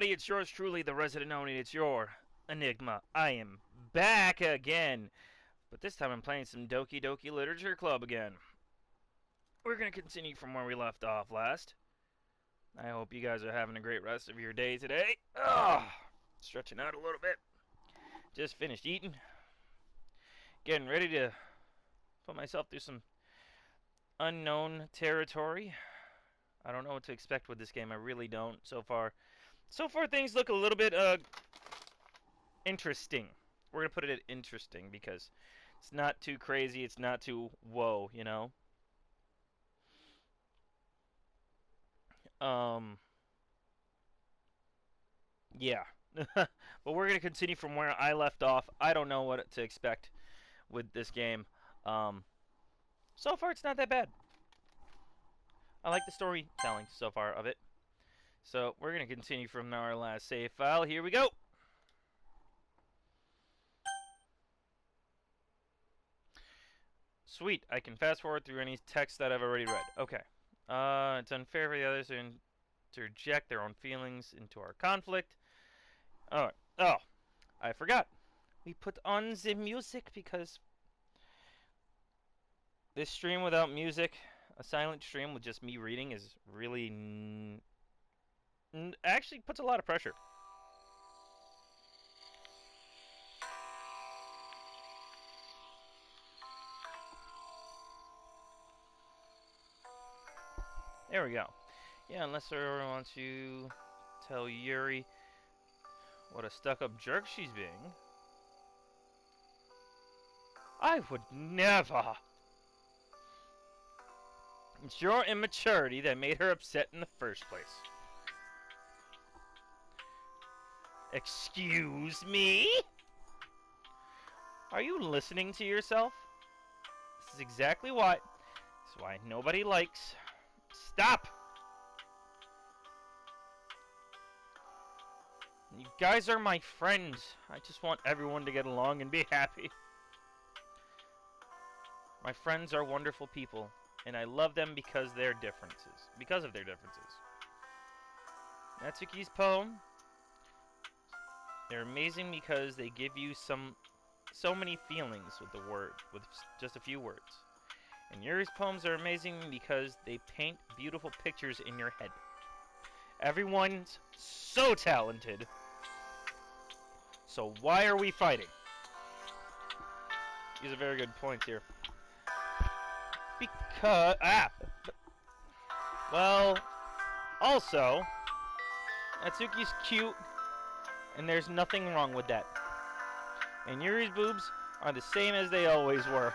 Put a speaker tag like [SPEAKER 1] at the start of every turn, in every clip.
[SPEAKER 1] It's yours truly, the resident Oni. It's your Enigma. I am back again, but this time I'm playing some Doki Doki Literature Club again. We're going to continue from where we left off last. I hope you guys are having a great rest of your day today. Stretching out a little bit. Just finished eating. Getting ready to put myself through some unknown territory. I don't know what to expect with this game. I really don't so far. So far, things look a little bit interesting. We're gonna put it at interesting because it's not too crazy. It's not too whoa, you know. Um, yeah. But we're gonna continue from where I left off. I don't know what to expect with this game. Um, so far, it's not that bad. I like the storytelling so far of it. So we're gonna continue from our last save file. Here we go. Sweet, I can fast forward through any text that I've already read. Okay. It's unfair for the others to interject their own feelings into our conflict. Alright. Oh, I forgot. We put on the music because this stream without music, a silent stream with just me reading, is really actually puts a lot of pressure. There we go. Yeah, unless everyone wants to tell Yuri what a stuck-up jerk she's being. I would never! It's your immaturity that made her upset in the first place. Excuse me? Are you listening to yourself? This is exactly why. This is why nobody likes. Stop! You guys are my friends. I just want everyone to get along and be happy. My friends are wonderful people, and I love them because of their differences. Natsuki's poem. They're amazing because they give you so many feelings with just a few words. And Yuri's poems are amazing because they paint beautiful pictures in your head. Everyone's so talented. So why are we fighting? These are very good points here. Because well, also Natsuki's cute, and there's nothing wrong with that. And Yuri's boobs are the same as they always were.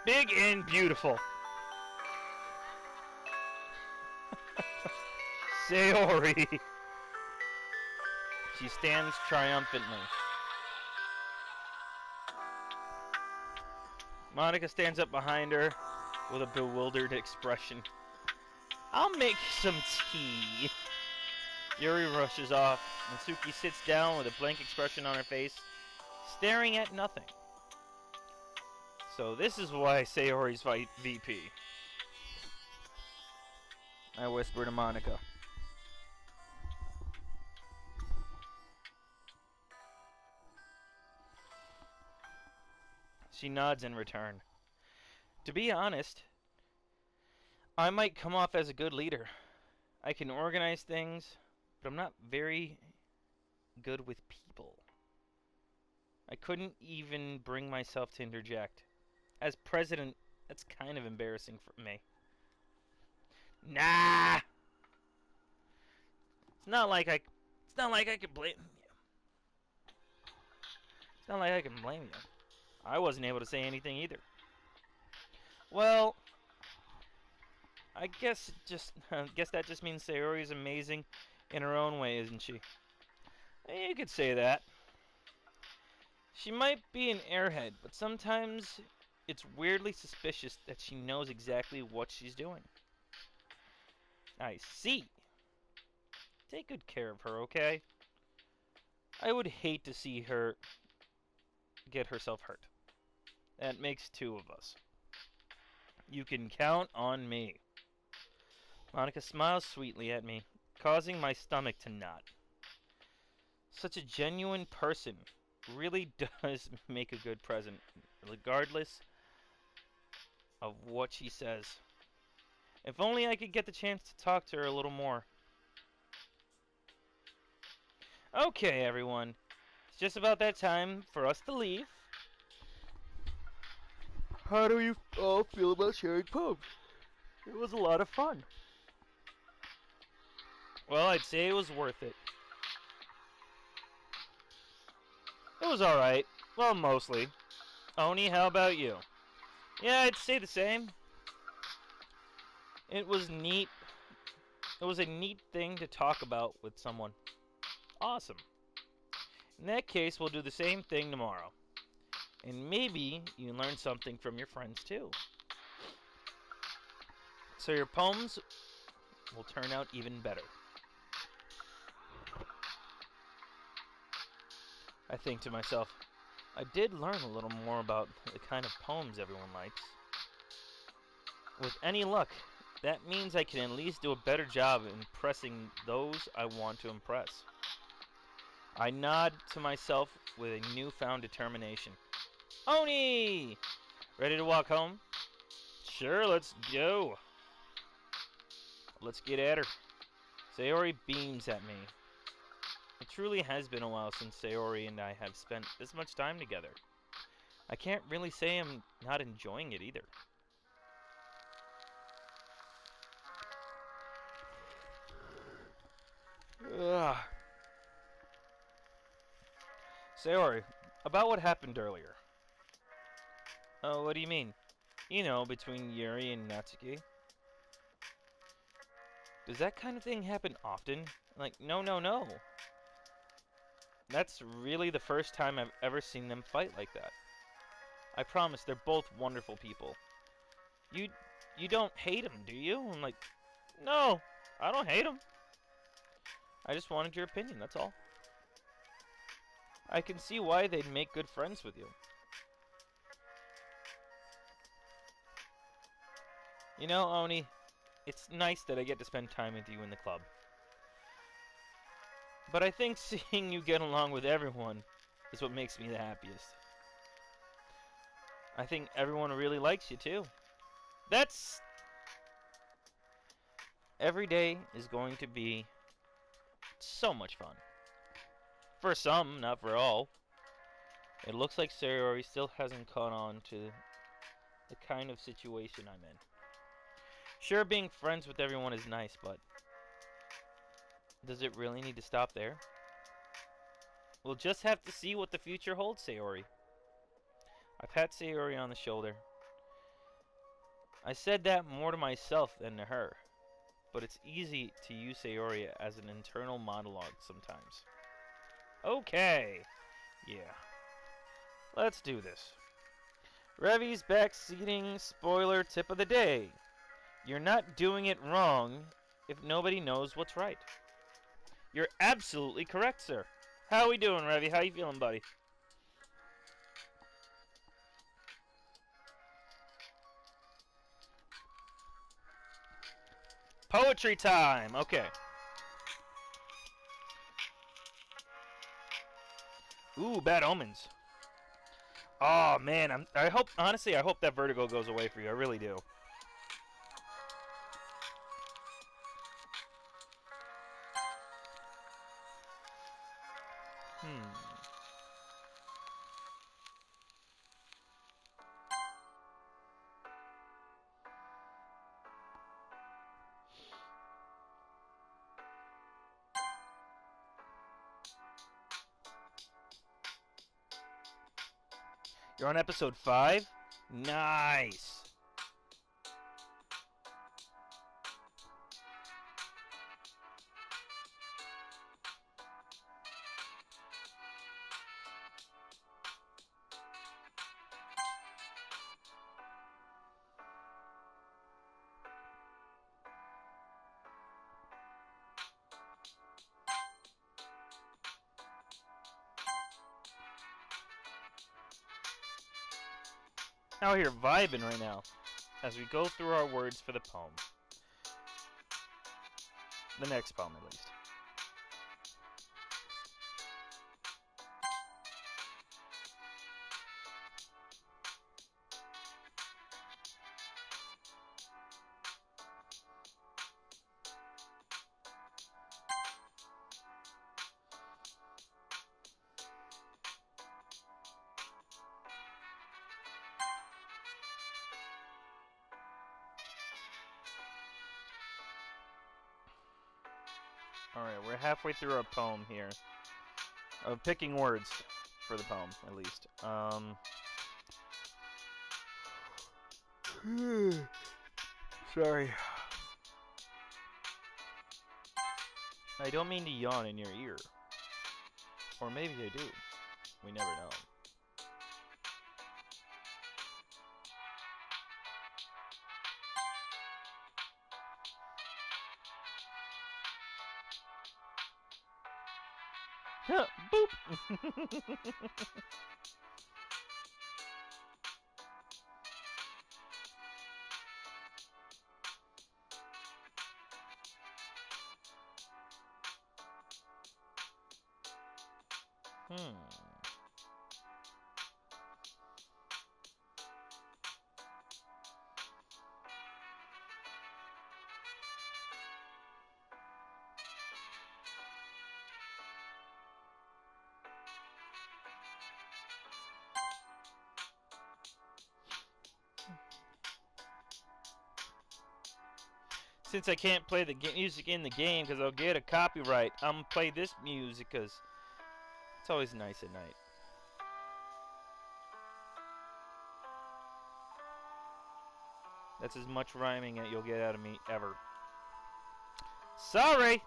[SPEAKER 1] Big and beautiful. Sayori. She stands triumphantly. Monica stands up behind her with a bewildered expression. I'll make some tea. Yuri rushes off. Natsuki sits down with a blank expression on her face, staring at nothing. So this is why Sayori's fight VP. I whisper to Monica. She nods in return. To be honest, I might come off as a good leader. I can organize things, but I'm not very good with people. I couldn't even bring myself to interject. As president, that's kind of embarrassing for me. Nah! It's not like I can blame you. It's not like I can blame you. I wasn't able to say anything either. Well, I guess that just means Sayori's amazing in her own way, isn't she? You could say that. She might be an airhead, but sometimes it's weirdly suspicious that she knows exactly what she's doing. I see. Take good care of her, okay? I would hate to see her get herself hurt. That makes two of us. You can count on me. Monica smiles sweetly at me, causing my stomach to knot. Such a genuine person really does make a good present, regardless of what she says. If only I could get the chance to talk to her a little more. Okay, everyone. It's just about that time for us to leave. How do you all feel about sharing pubs? It was a lot of fun. Well, I'd say it was worth it. It was alright. Well, mostly. Oni, how about you? Yeah, I'd say the same. It was neat. It was a neat thing to talk about with someone. Awesome. In that case, we'll do the same thing tomorrow. And maybe you learn something from your friends too. So your poems will turn out even better. I think to myself, I did learn a little more about the kind of poems everyone likes. With any luck, that means I can at least do a better job impressing those I want to impress. I nod to myself with a newfound determination. Oni! Ready to walk home? Sure, let's go. Let's get at her. Sayori beams at me. It truly has been a while since Sayori and I have spent this much time together. I can't really say I'm not enjoying it either. Ugh. Sayori, about what happened earlier. Oh, what do you mean? You know, between Yuri and Natsuki. Does that kind of thing happen often? Like, no, no, no. That's really the first time I've ever seen them fight like that. I promise they're both wonderful people. You you don't hate them, do you? I'm like, no, I don't hate them. I just wanted your opinion, that's all. I can see why they'd make good friends with you. You know, Oni, it's nice that I get to spend time with you in the club. But I think seeing you get along with everyone is what makes me the happiest. I think everyone really likes you too. That's... Every day is going to be so much fun. For some, not for all. It looks like Sayori still hasn't caught on to the kind of situation I'm in. Sure, being friends with everyone is nice, but does it really need to stop there? We'll just have to see what the future holds, Sayori. I pat Sayori on the shoulder. I said that more to myself than to her, but it's easy to use Sayori as an internal monologue sometimes. Okay, yeah, let's do this. Revy's backseating spoiler tip of the day. You're not doing it wrong if nobody knows what's right. You're absolutely correct, sir. How we doing, Revy? How you feeling, buddy? Poetry time! Okay. Ooh, bad omens. Oh man, I hope honestly I hope that vertigo goes away for you. I really do. Hmm. You're on episode 5? Nice. Out here vibing right now as we go through our words for the poem. The next poem, at least. Alright, we're halfway through our poem here. Of picking words for the poem, at least. Sorry. I don't mean to yawn in your ear. Or maybe I do. We never know. Boop! Since I can't play the music in the game because I'll get a copyright, I'm going to play this music because it's always nice at night. That's as much rhyming that you'll get out of me ever. Sorry!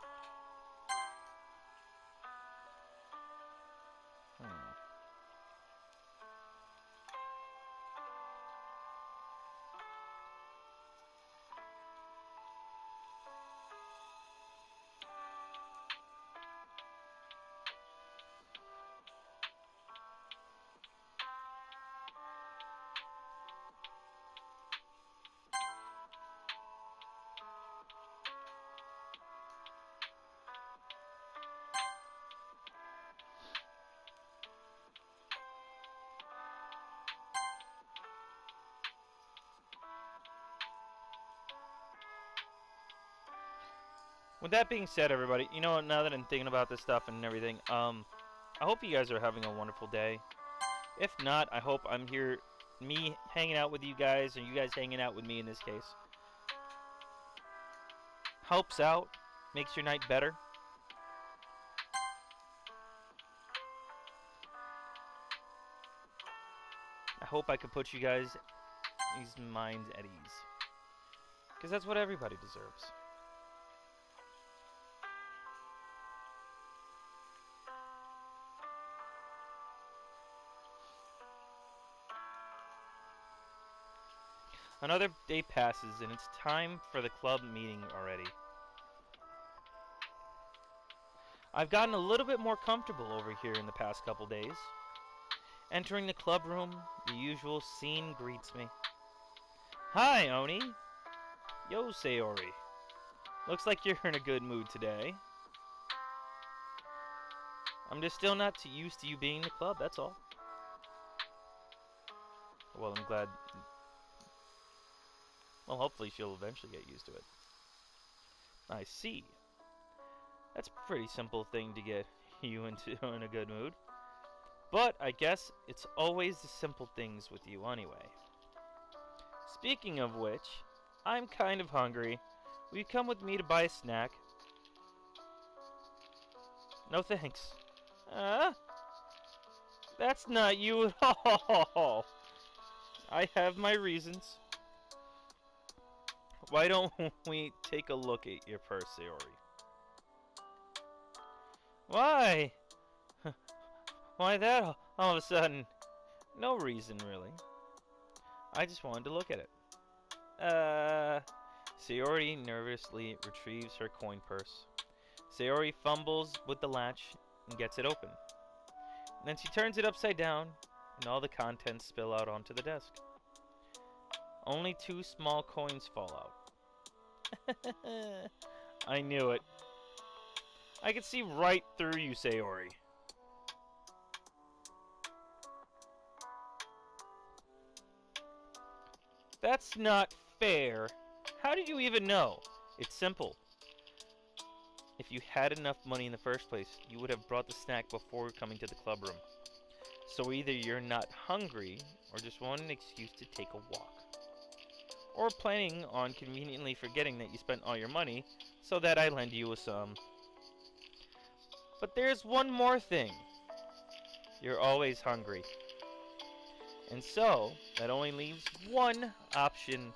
[SPEAKER 1] With that being said, everybody, you know what, now that I'm thinking about this stuff and everything, I hope you guys are having a wonderful day. If not, I hope I'm here, me hanging out with you guys, or you guys hanging out with me in this case. Helps out, makes your night better. I hope I could put you guys' minds at ease. Because that's what everybody deserves. Another day passes, and it's time for the club meeting already. I've gotten a little bit more comfortable over here in the past couple days. Entering the club room, the usual scene greets me. Hi, Oni. Yo, Sayori. Looks like you're in a good mood today. I'm just still not too used to you being in the club, that's all. Well, I'm glad. Well, hopefully she'll eventually get used to it. I see. That's a pretty simple thing to get you into in a good mood. But I guess it's always the simple things with you anyway. Speaking of which, I'm kind of hungry. Will you come with me to buy a snack? No thanks. That's not you at all. I have my reasons. Why don't we take a look at your purse, Sayori? Why? Why that all of a sudden? No reason, really. I just wanted to look at it. Sayori nervously retrieves her coin purse. Sayori fumbles with the latch and gets it open. Then she turns it upside down, and all the contents spill out onto the desk. Only 2 small coins fall out. I knew it. I could see right through you, Sayori. That's not fair. How did you even know? It's simple. If you had enough money in the first place, you would have brought the snack before coming to the club room. So either you're not hungry, or just want an excuse to take a walk. Or planning on conveniently forgetting that you spent all your money, so that I lend you some. But there's one more thing. You're always hungry. And so, that only leaves one option.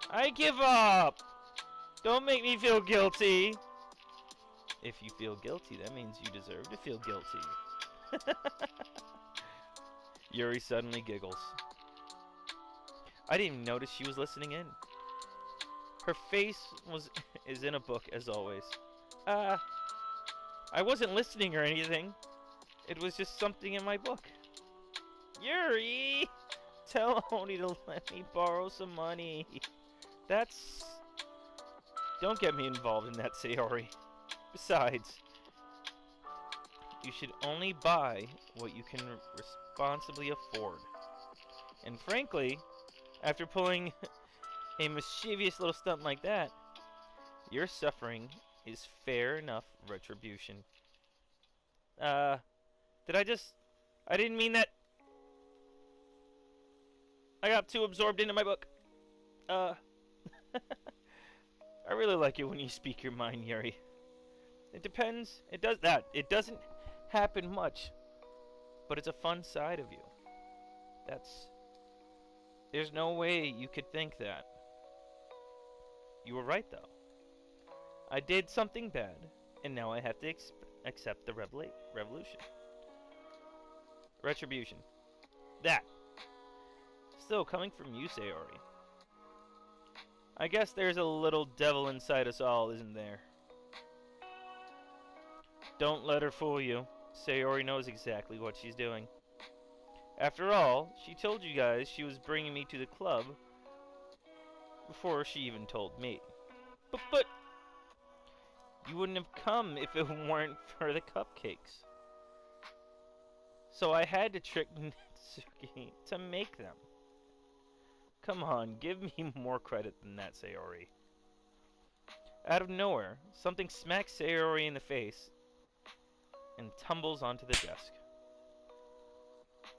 [SPEAKER 1] I give up! Don't make me feel guilty! If you feel guilty, that means you deserve to feel guilty. Yuri suddenly giggles. I didn't even notice she was listening in. Her face is in a book, as always. I wasn't listening or anything. It was just something in my book. Yuri! Tell Oni to let me borrow some money. That's... Don't get me involved in that, Sayori. Besides, you should only buy what you can responsibly afford. And frankly, after pulling a mischievous little stunt like that, your suffering is fair enough retribution. Did I just... I didn't mean that. I got too absorbed into my book. I really like it when you speak your mind, Yuri. It depends. It does that. It doesn't happen much, but it's a fun side of you. There's no way you could think that. You were right, though. I did something bad, and now I have to accept the revolution. Retribution. That. Still, coming from you, Sayori. I guess there's a little devil inside us all, isn't there? Don't let her fool you. Sayori knows exactly what she's doing. After all, she told you guys she was bringing me to the club before she even told me. But you wouldn't have come if it weren't for the cupcakes. So I had to trick Natsuki to make them. Come on, give me more credit than that, Sayori. Out of nowhere, something smacks Sayori in the face and tumbles onto the desk.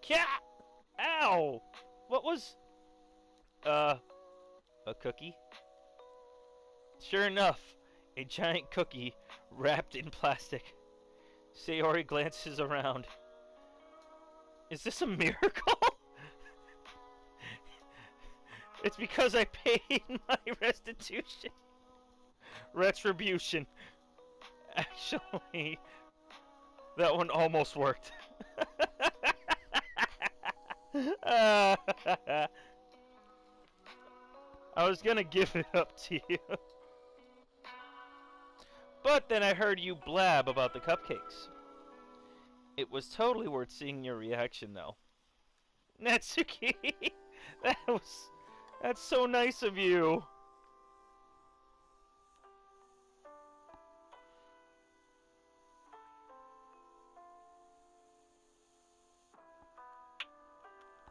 [SPEAKER 1] Cat! Ow! What was... a cookie? Sure enough, a giant cookie wrapped in plastic. Sayori glances around. Is this a miracle? It's because I paid my restitution. Retribution. Actually, that one almost worked. I was gonna give it up to you. But then I heard you blab about the cupcakes. It was totally worth seeing your reaction, though. Natsuki! That's so nice of you.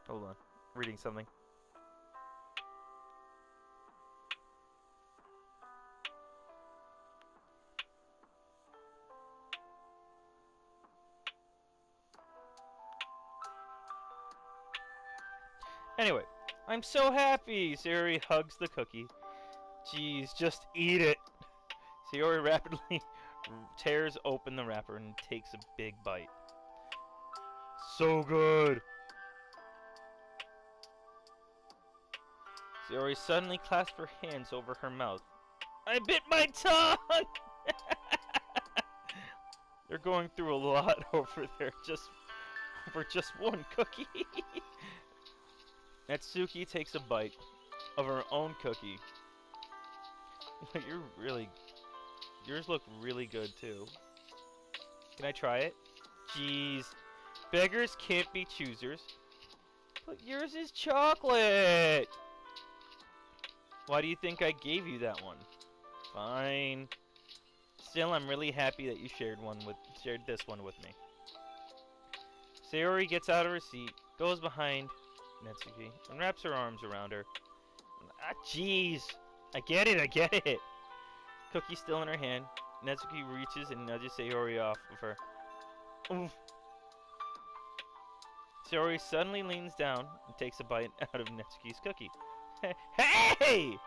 [SPEAKER 1] Hold on. Reading something. Anyway, I'm so happy! Sayori hugs the cookie. Jeez, just eat it. Sayori rapidly tears open the wrapper and takes a big bite. So good! Sayori suddenly clasped her hands over her mouth. I bit my tongue! They're going through a lot over there for just one cookie. Natsuki takes a bite of her own cookie. Yours look really good too. Can I try it? Jeez. Beggars can't be choosers. But yours is chocolate! Why do you think I gave you that one? Fine. Still, I'm really happy that you shared this one with me. Sayori gets out of her seat, goes behind Natsuki, and wraps her arms around her. Ah, jeez! I get it! Cookie still in her hand, Natsuki reaches and nudges Sayori off of her. Oof. Sayori suddenly leans down and takes a bite out of Natsuki's cookie. Hey!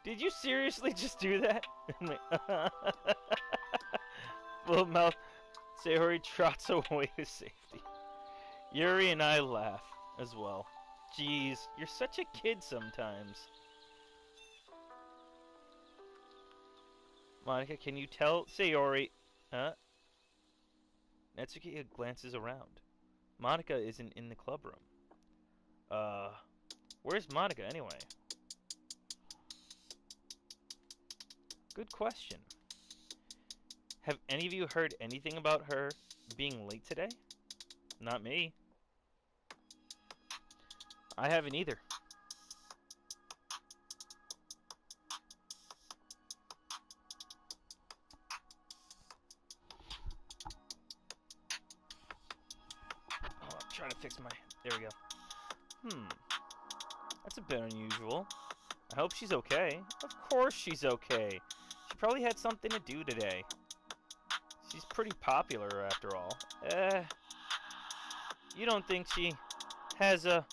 [SPEAKER 1] Did you seriously just do that? Full mouth, Sayori trots away to safety. Yuri and I laugh as well. Jeez, you're such a kid sometimes. Monica, can you tell Sayori? Huh? Natsuki glances around. Monica isn't in the club room. Where's Monica anyway? Good question. Have any of you heard anything about her being late today? Not me. I haven't either. Oh, I'm trying to fix my... There we go. That's a bit unusual. I hope she's okay. Of course she's okay. She probably had something to do today. She's pretty popular after all. You don't think she has a...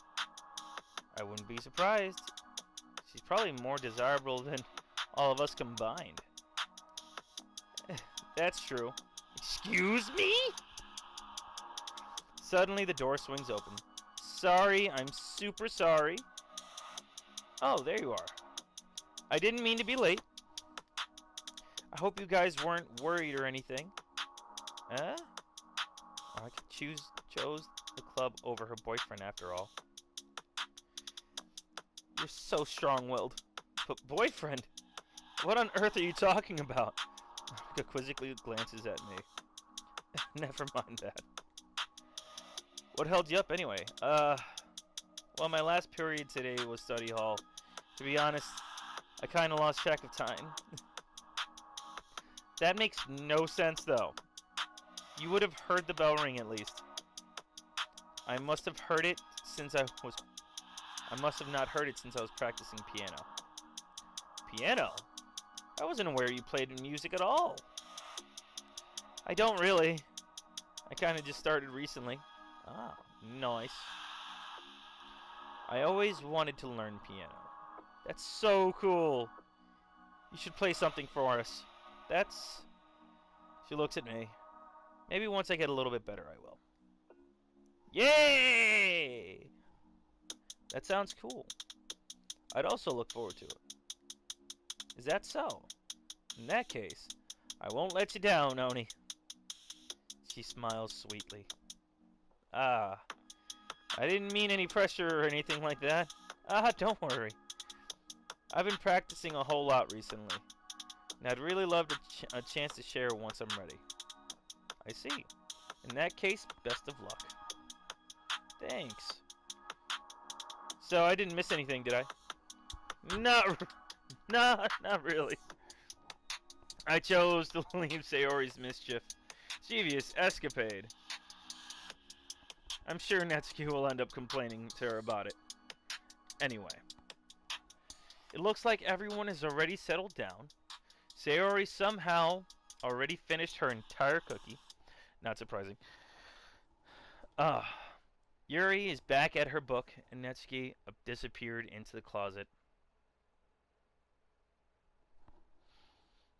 [SPEAKER 1] I wouldn't be surprised. She's probably more desirable than all of us combined. That's true. Excuse me? Suddenly the door swings open. Sorry, I'm super sorry. Oh, there you are. I didn't mean to be late. I hope you guys weren't worried or anything. Huh? I chose the club over her boyfriend after all. You're so strong-willed. But boyfriend? What on earth are you talking about? Monica quizzically glances at me. Never mind that. What held you up anyway? Well, my last period today was study hall. To be honest, I kind of lost track of time. That makes no sense, though. You would have heard the bell ring at least. I must have heard it since I must have not heard it since I was practicing piano. Piano? I wasn't aware you played music at all. I don't really. I kind of just started recently. Ah, nice. I always wanted to learn piano. That's so cool. You should play something for us. That's... She looks at me. Maybe once I get a little bit better, I will. Yay! That sounds cool. I'd also look forward to it. Is that so? In that case, I won't let you down, Oni. She smiles sweetly. Ah, I didn't mean any pressure or anything like that. Ah, don't worry. I've been practicing a whole lot recently, and I'd really love a chance to share once I'm ready. I see. In that case, best of luck. Thanks. So I didn't miss anything, did I? Not really. I chose to leave Sayori's mischievous escapade. I'm sure Natsuki will end up complaining to her about it. Anyway. It looks like everyone has already settled down. Sayori somehow already finished her entire cookie. Not surprising. Yuri is back at her book, and Natsuki disappeared into the closet.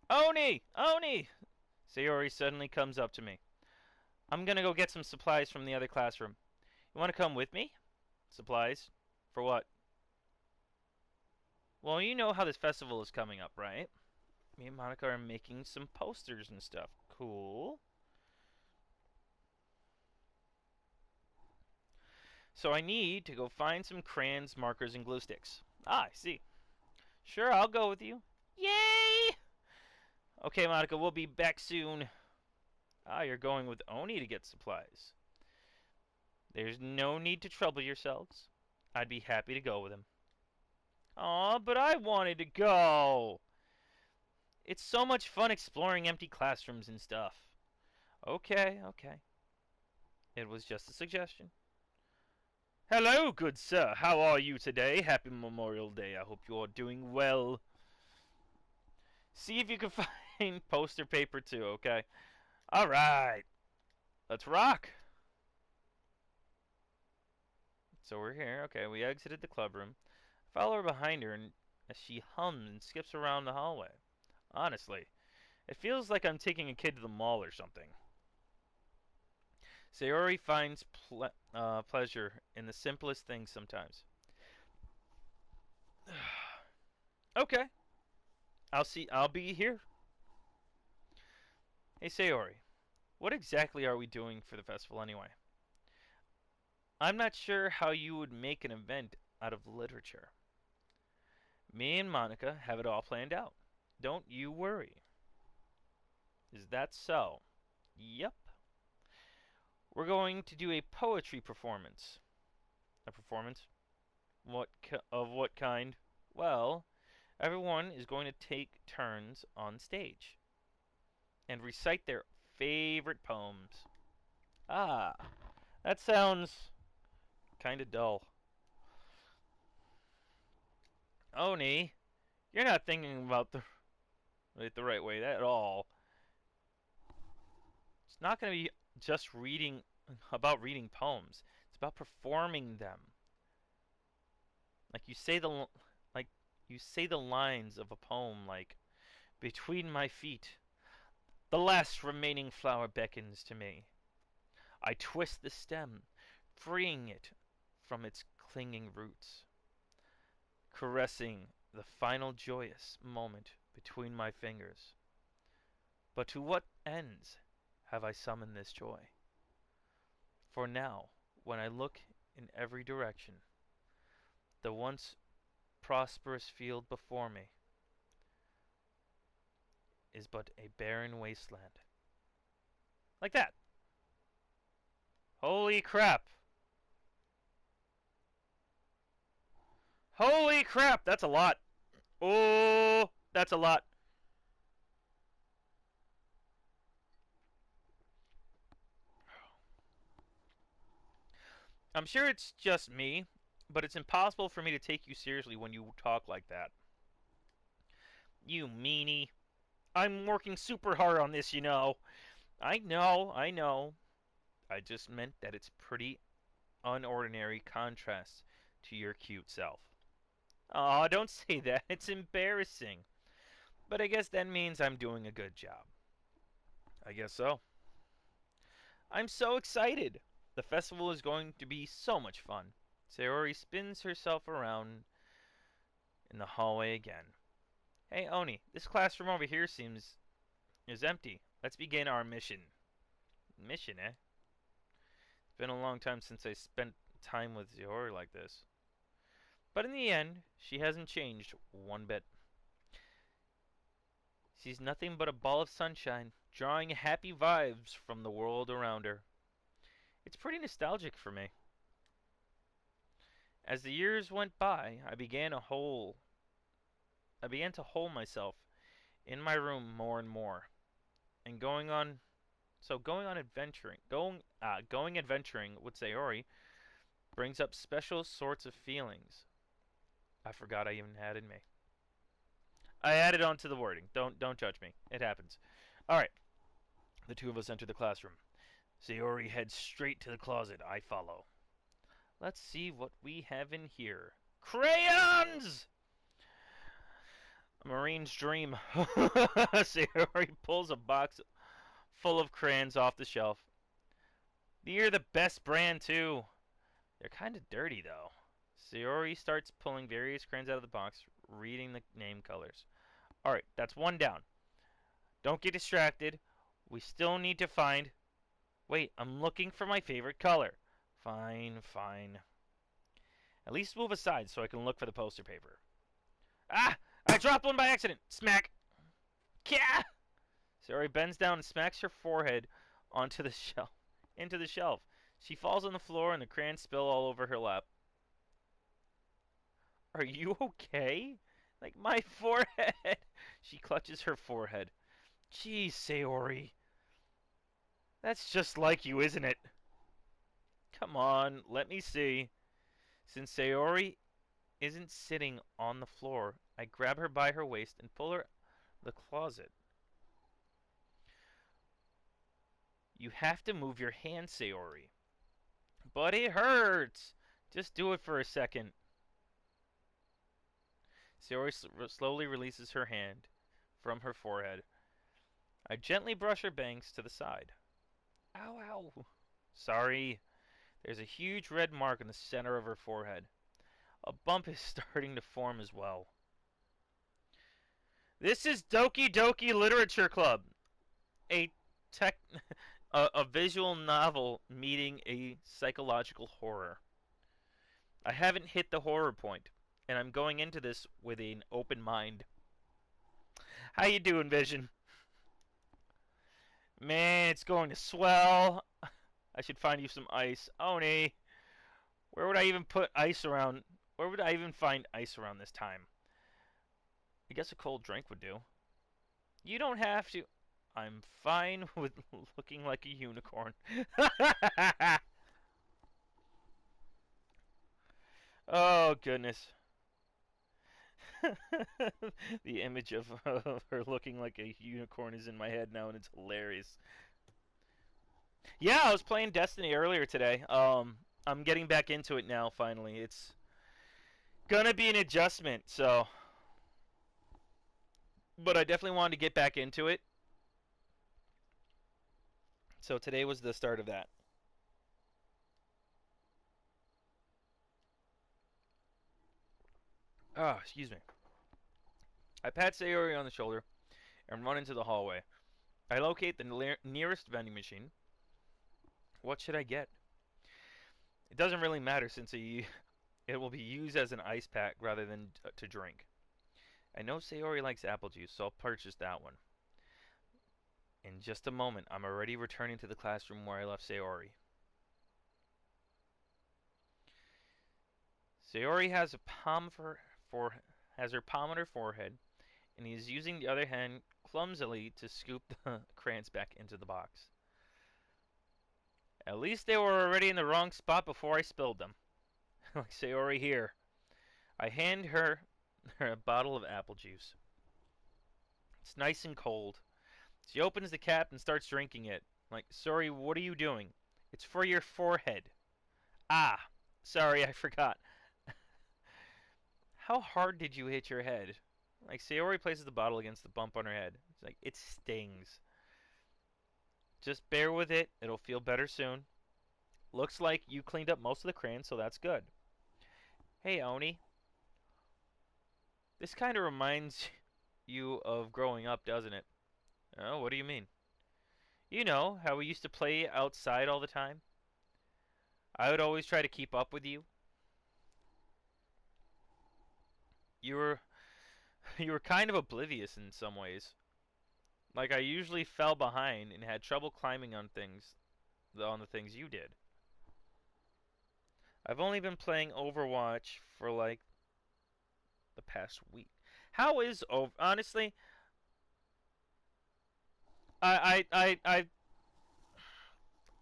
[SPEAKER 1] Oni! Oni! Sayori suddenly comes up to me. I'm gonna go get some supplies from the other classroom. You wanna come with me? Supplies? For what? Well, you know how this festival is coming up, right? Me and Monica are making some posters and stuff. Cool. So I need to go find some crayons, markers, and glue sticks. Ah, I see. Sure, I'll go with you. Yay! Okay, Monica, we'll be back soon. Ah, you're going with Oni to get supplies. There's no need to trouble yourselves. I'd be happy to go with him. Aw, but I wanted to go. It's so much fun exploring empty classrooms and stuff. Okay. It was just a suggestion. Hello, good sir. How are you today? Happy Memorial Day. I hope you are doing well. See if you can find poster paper too, okay? Alright. Let's rock. So we're here. Okay, we exited the club room. Follow her behind her and as she hums and skips around the hallway. Honestly, it feels like I'm taking a kid to the mall or something. Sayori finds pleasure in the simplest things sometimes. Okay, I'll be here. Hey Sayori, what exactly are we doing for the festival anyway? I'm not sure how you would make an event out of literature. Me and Monica have it all planned out. Don't you worry. Is that so? Yep. We're going to do a poetry performance. A performance? Of what kind? Well, everyone is going to take turns on stage and recite their favorite poems. Ah, that sounds kind of dull. Oni, you're not thinking about the right way at all. It's not going to be just reading poems. It's about performing them. Like you say the like you say the lines of a poem like between my feet the last remaining flower beckons to me. I twist the stem, freeing it from its clinging roots, caressing the final joyous moment between my fingers. But to what ends have I summoned this joy? For now, when I look in every direction, the once prosperous field before me is but a barren wasteland. Like that. Holy crap. Holy crap, that's a lot. Oh, that's a lot. I'm sure it's just me, but it's impossible for me to take you seriously when you talk like that. You meanie. I'm working super hard on this, you know. I know. I just meant that it's pretty unordinary contrast to your cute self. Aw, don't say that. It's embarrassing. But I guess that means I'm doing a good job. I guess so. I'm so excited. The festival is going to be so much fun. Sayori spins herself around in the hallway again. Hey Oni, this classroom over here seems is empty. Let's begin our mission. Mission, eh? It's been a long time since I spent time with Sayori like this. But in the end, she hasn't changed one bit. She's nothing but a ball of sunshine, drawing happy vibes from the world around her. It's pretty nostalgic for me. As the years went by, I began to hole myself in my room more and more, and going adventuring with Sayori brings up special sorts of feelings. I forgot I even had in me. I added on to the wording. Don't judge me. It happens. All right. The two of us enter the classroom. Sayori heads straight to the closet. I follow. Let's see what we have in here. Crayons! A marine's dream. Sayori pulls a box full of crayons off the shelf. They're the best brand, too. They're kind of dirty, though. Sayori starts pulling various crayons out of the box, reading the name colors. Alright, that's one down. Don't get distracted. We still need to find... Wait, I'm looking for my favorite color. Fine, fine. At least move aside so I can look for the poster paper. Ah! I dropped one by accident! Smack! Kya! Sayori bends down and smacks her forehead onto the shelf. Into the shelf. She falls on the floor and the crayons spill all over her lap. Are you okay? Like my forehead. She clutches her forehead. Geez, Sayori. That's just like you, isn't it? Come on, let me see. Since Sayori isn't sitting on the floor, I grab her by her waist and pull her the closet. You have to move your hand, Sayori. But it hurts. Just do it for a second. Sayori slowly releases her hand from her forehead. I gently brush her bangs to the side. Ow, ow. Sorry. There's a huge red mark in the center of her forehead. A bump is starting to form as well. This is Doki Doki Literature Club, a tech, a visual novel meeting a psychological horror. I haven't hit the horror point, and I'm going into this with an open mind. How you doing, Vision? Man, it's going to swell. I should find you some ice. Oni, where would I even put ice around? Where would I even find ice around this time? I guess a cold drink would do. You don't have to. I'm fine with looking like a unicorn. Oh, goodness. The image of her looking like a unicorn is in my head now, and it's hilarious. Yeah, I was playing Destiny earlier today. I'm getting back into it now. Finally, it's gonna be an adjustment. So, but I definitely wanted to get back into it. So today was the start of that. Ah, oh, excuse me. I pat Sayori on the shoulder and run into the hallway. I locate the nearest vending machine. What should I get? It doesn't really matter since it will be used as an ice pack rather than to drink. I know Sayori likes apple juice, so I'll purchase that one. In just a moment, I'm already returning to the classroom where I left Sayori. Sayori has has her palm on her forehead, and he is using the other hand clumsily to scoop the crayons back into the box. At least they were already in the wrong spot before I spilled them. Like Sayori here. I hand her a bottle of apple juice. It's nice and cold. She opens the cap and starts drinking it. Like, sorry, what are you doing? It's for your forehead. Ah, sorry, I forgot. How hard did you hit your head? Like, Sayori places the bottle against the bump on her head. It's like, it stings. Just bear with it. It'll feel better soon. Looks like you cleaned up most of the crayons, so that's good. Hey, Oni. This kind of reminds you of growing up, doesn't it? Oh, what do you mean? You know, how we used to play outside all the time? I would always try to keep up with you. You were you were kind of oblivious in some ways. Like I usually fell behind and had trouble climbing on the things you did. I've only been playing Overwatch for like the past week. How is over? Honestly, I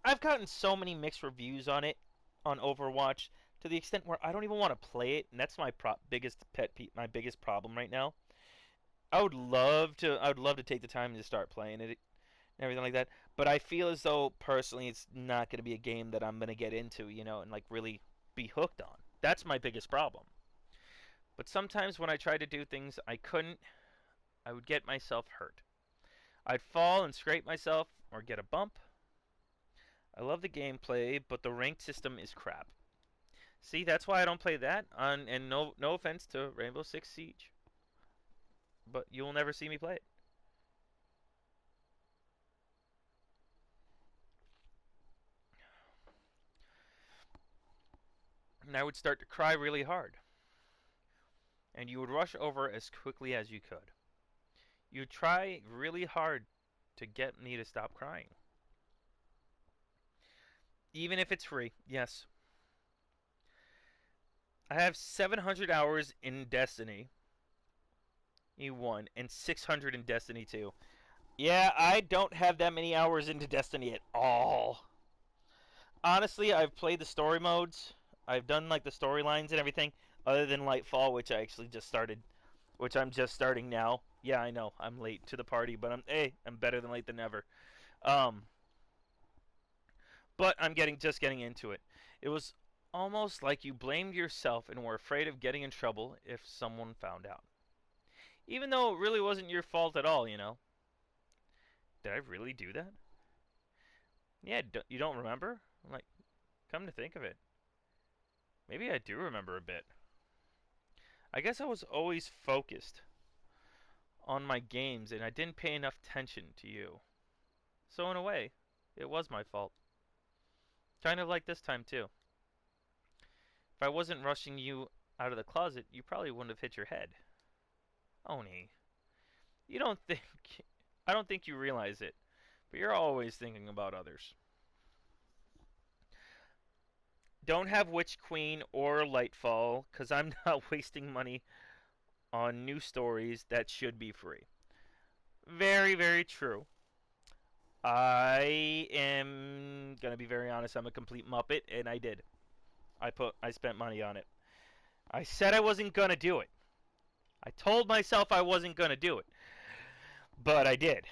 [SPEAKER 1] I've gotten so many mixed reviews on it on Overwatch to the extent where I don't even want to play it, and that's my biggest my biggest problem right now. I would love to take the time to start playing it and everything like that, but I feel as though personally it's not going to be a game that I'm going to get into, and like really be hooked on. That's my biggest problem. But sometimes when I try to do things I couldn't, I would get myself hurt. I'd fall and scrape myself or get a bump. I love the gameplay, but the ranked system is crap. See, that's why I don't play that. And no offense to Rainbow Six Siege, but you will never see me play it. And I would start to cry really hard, and you would rush over as quickly as you could. You would try really hard to get me to stop crying, even if it's free. Yes, I have 700 hours in Destiny E1 and 600 in Destiny 2. Yeah, I don't have that many hours into Destiny at all. Honestly, I've played the story modes. I've done like the storylines and everything, other than Lightfall, which I actually just started, which I'm just starting now. Yeah, I know I'm late to the party, but I'm better than late than never. Um, but I'm getting into it. It was almost like you blamed yourself and were afraid of getting in trouble if someone found out. Even though it really wasn't your fault at all, you know. Did I really do that? Yeah, you don't remember? Like, come to think of it. Maybe I do remember a bit. I guess I was always focused on my games and I didn't pay enough attention to you. So, in a way, it was my fault. Kind of like this time, too. If I wasn't rushing you out of the closet, you probably wouldn't have hit your head. Oni, you don't think. I don't think you realize it, but you're always thinking about others. Don't have Witch Queen or Lightfall, because I'm not wasting money on new stories that should be free. Very, very true. I am gonna be very honest. I'm a complete muppet, and I did. I spent money on it. I said I wasn't gonna do it. I told myself I wasn't gonna do it, but I did.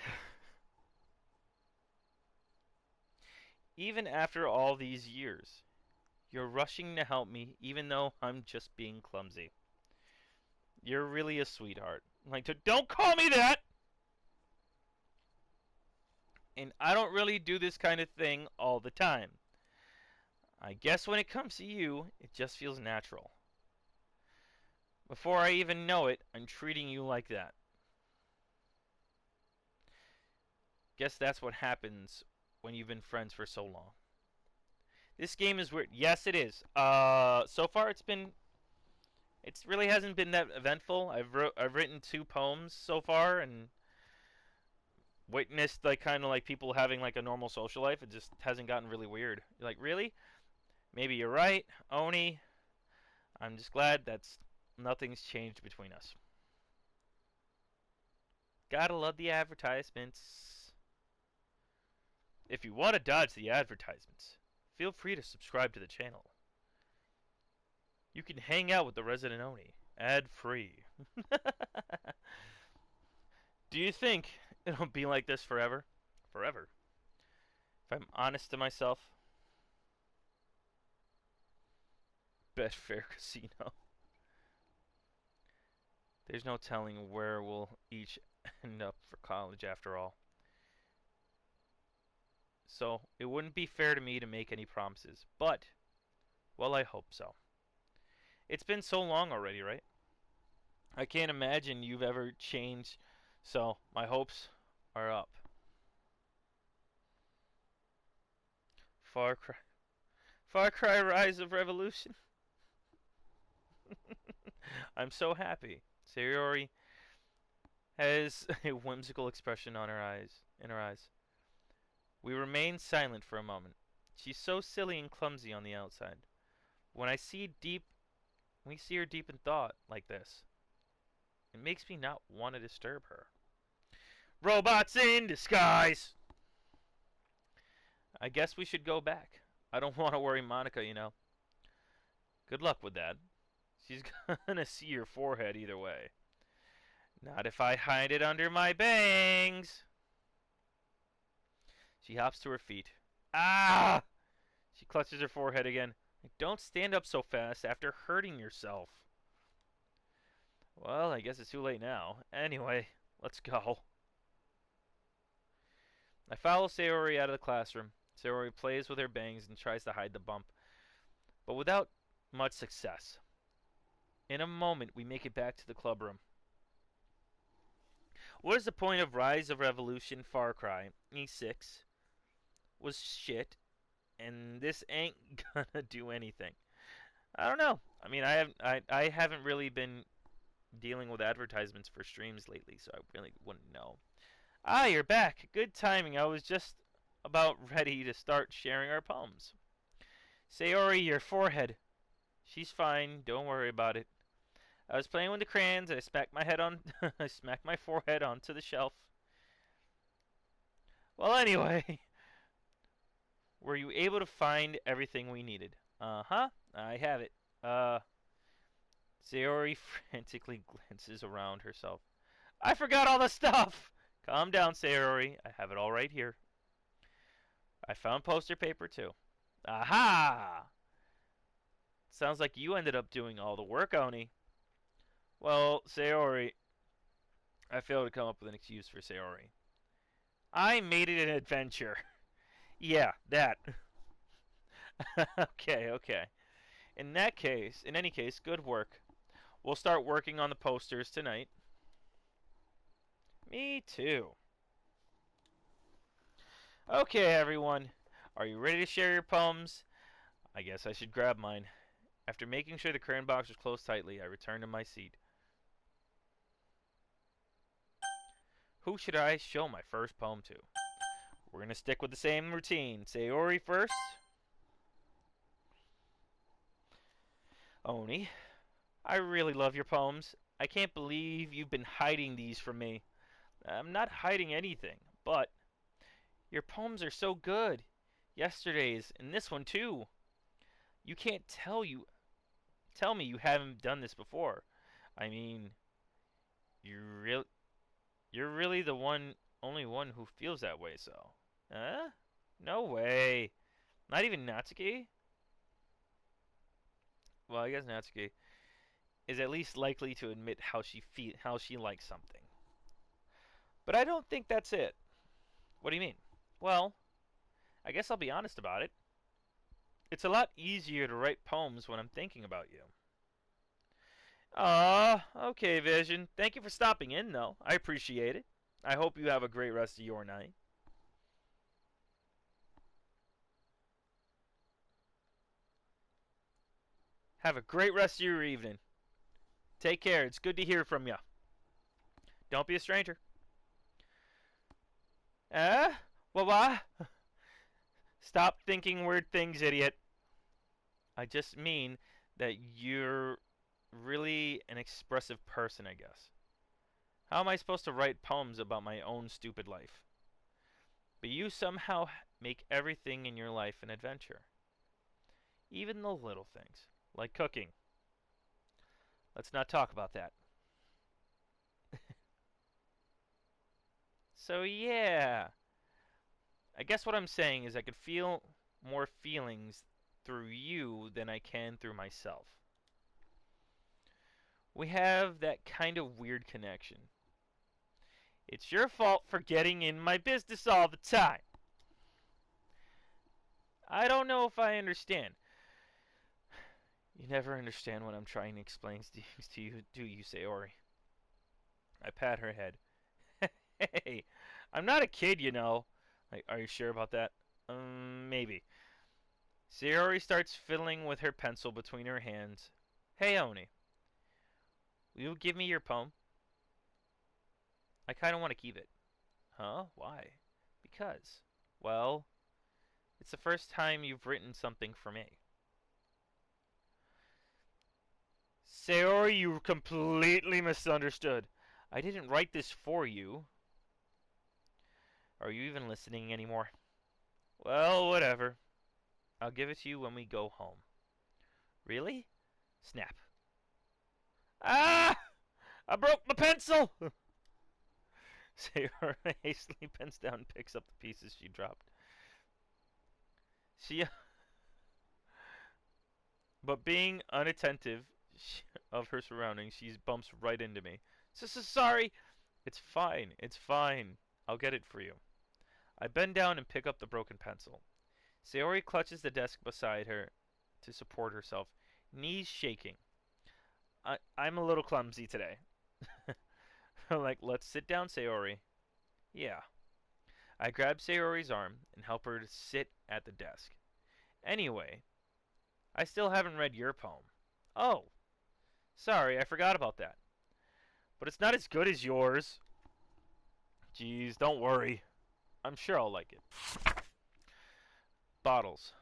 [SPEAKER 1] Even after all these years, you're rushing to help me, even though I'm just being clumsy. You're really a sweetheart. Like, don't call me that. And I don't really do this kind of thing all the time. I guess when it comes to you, it just feels natural. Before I even know it, I'm treating you like that. Guess that's what happens when you've been friends for so long. This game is weird. Yes, it is. So far it really hasn't been that eventful. I've written 2 poems so far and witnessed like kind of like people having like a normal social life. It just hasn't gotten really weird. You're like, really? Maybe you're right, Oni. I'm just glad that's nothing's changed between us. Gotta love the advertisements. If you want to dodge the advertisements, feel free to subscribe to the channel. You can hang out with the resident Oni, ad free. Do you think it'll be like this forever? Forever. If I'm honest to myself, Betfair Casino. There's no telling where we'll each end up for college after all. So it wouldn't be fair to me to make any promises. But, well, I hope so. It's been so long already, right? I can't imagine you've ever changed, so my hopes are up. Far Cry. Far Cry Rise of Revolution. I'm so happy. Sayori has a whimsical expression on her eyes. In her eyes. We remain silent for a moment. She's so silly and clumsy on the outside. When we see her deep in thought like this, it makes me not want to disturb her. Robots in disguise! I guess we should go back. I don't want to worry Monica, you know. Good luck with that. She's gonna see your forehead either way. Not if I hide it under my bangs. She hops to her feet. Ah! She clutches her forehead again. Don't stand up so fast after hurting yourself. Well, I guess it's too late now. Anyway, let's go. I follow Sayori out of the classroom. Sayori plays with her bangs and tries to hide the bump, but without much success. In a moment, we make it back to the clubroom. What is the point of Rise of Revolution Far Cry? E6 was shit, and this ain't gonna do anything. I don't know. I mean, I haven't really been dealing with advertisements for streams lately, so I really wouldn't know. Ah, you're back. Good timing. I was just about ready to start sharing our poems. Sayori, your forehead. She's fine. Don't worry about it. I was playing with the crayons and I smacked my head on I smacked my forehead onto the shelf. Well, anyway, were you able to find everything we needed? Uh-huh. I have it. Sayori frantically glances around herself. I forgot all the stuff. Calm down, Sayori. I have it all right here. I found poster paper too. Aha! Sounds like you ended up doing all the work, Oni. Well, Sayori, I failed to come up with an excuse for Sayori. I made it an adventure. Yeah, that. Okay, okay. In any case, good work. We'll start working on the posters tonight. Me too. Okay, everyone. Are you ready to share your poems? I guess I should grab mine. After making sure the crayon box was closed tightly, I returned to my seat. Who should I show my first poem to? We're going to stick with the same routine. Sayori first. Oni. I really love your poems. I can't believe you've been hiding these from me. I'm not hiding anything, but your poems are so good. Yesterday's and this one too. You can't tell me you haven't done this before. I mean, you real you're really the only one who feels that way, so. Huh? No way. Not even Natsuki? Well, I guess Natsuki is at least likely to admit how she likes something. But I don't think that's it. What do you mean? Well, I guess I'll be honest about it. It's a lot easier to write poems when I'm thinking about you. Okay, Vision. Thank you for stopping in, though. I appreciate it. I hope you have a great rest of your night. Have a great rest of your evening. Take care. It's good to hear from you. Don't be a stranger. Eh? What? Stop thinking weird things, idiot. I just mean that you're really an expressive person, I guess. How am I supposed to write poems about my own stupid life? But you somehow make everything in your life an adventure. Even the little things, like cooking. Let's not talk about that. So, yeah. I guess what I'm saying is I could feel more feelings through you than I can through myself. We have that kind of weird connection. It's your fault for getting in my business all the time. I don't know if I understand. You never understand what I'm trying to explain things to you, do you, Sayori? I pat her head. Hey, I'm not a kid, you know. Like, are you sure about that? Maybe. Sayori starts fiddling with her pencil between her hands. Hey, Oni, will you give me your poem? I kind of want to keep it. Huh? Why? Because. Well, it's the first time you've written something for me. Sayori, you completely misunderstood. I didn't write this for you. Are you even listening anymore? Well, whatever. I'll give it to you when we go home. Really? Snap. Ah! I broke my pencil! Sayori hastily bends down and picks up the pieces she dropped. She, but being unattentive of her surroundings, she bumps right into me. Sorry! It's fine, it's fine. I'll get it for you. I bend down and pick up the broken pencil. Sayori clutches the desk beside her to support herself, knees shaking. I'm a little clumsy today. Like, let's sit down, Sayori. Yeah. I grab Sayori's arm and help her to sit at the desk. Anyway, I still haven't read your poem. Oh, sorry, I forgot about that. But it's not as good as yours. Jeez, don't worry. I'm sure I'll like it. Bottles.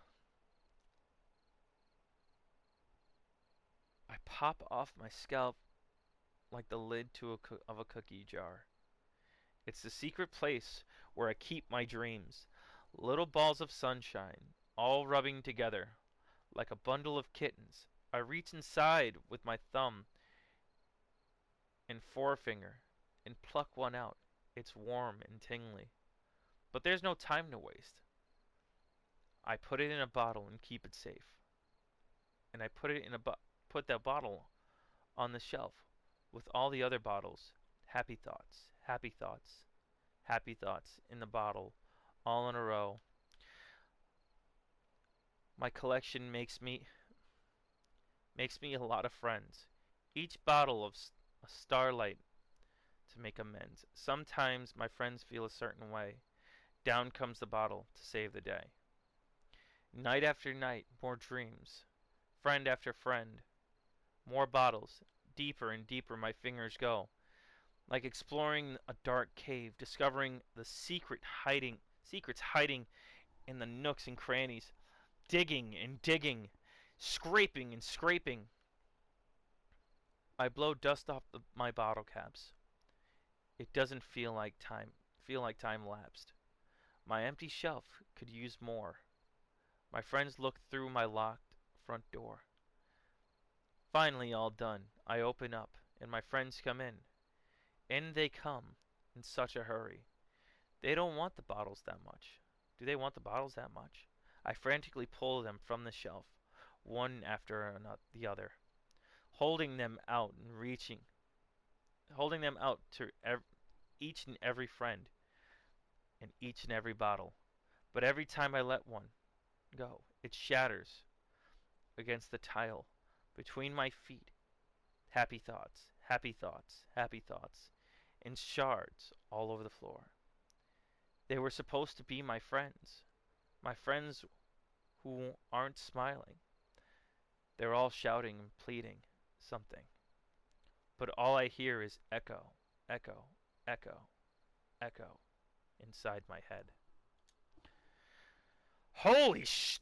[SPEAKER 1] I pop off my scalp like the lid of a cookie jar. It's the secret place where I keep my dreams. Little balls of sunshine, all rubbing together, like a bundle of kittens. I reach inside with my thumb and forefinger and pluck one out. It's warm and tingly. But there's no time to waste. I put it in a bottle and keep it safe. And I put that bottle on the shelf with all the other bottles Happy thoughts, happy thoughts, happy thoughts in the bottle, all in a row. My collection makes me a lot of friends. Each bottle of a starlight to make amends. Sometimes my friends feel a certain way. Down comes the bottle to save the day. Night after night, more dreams. Friend after friend, more bottles. Deeper and deeper my fingers go, like exploring a dark cave, discovering the secrets hiding in the nooks and crannies, digging and digging, scraping and scraping. I blow dust off my bottle caps. It doesn't feel like time lapsed. My empty shelf could use more. My friends look through my locked front door. Finally all done, I open up, and my friends come in. In they come, in such a hurry. They don't want the bottles that much. Do they want the bottles that much? I frantically pull them from the shelf, one after the other, holding them out and holding them out to each and every friend and each and every bottle. But every time I let one go, it shatters against the tile between my feet. Happy thoughts, happy thoughts, happy thoughts, in shards all over the floor. They were supposed to be my friends who aren't smiling. They're all shouting and pleading something. But all I hear is echo, echo, echo, echo inside my head.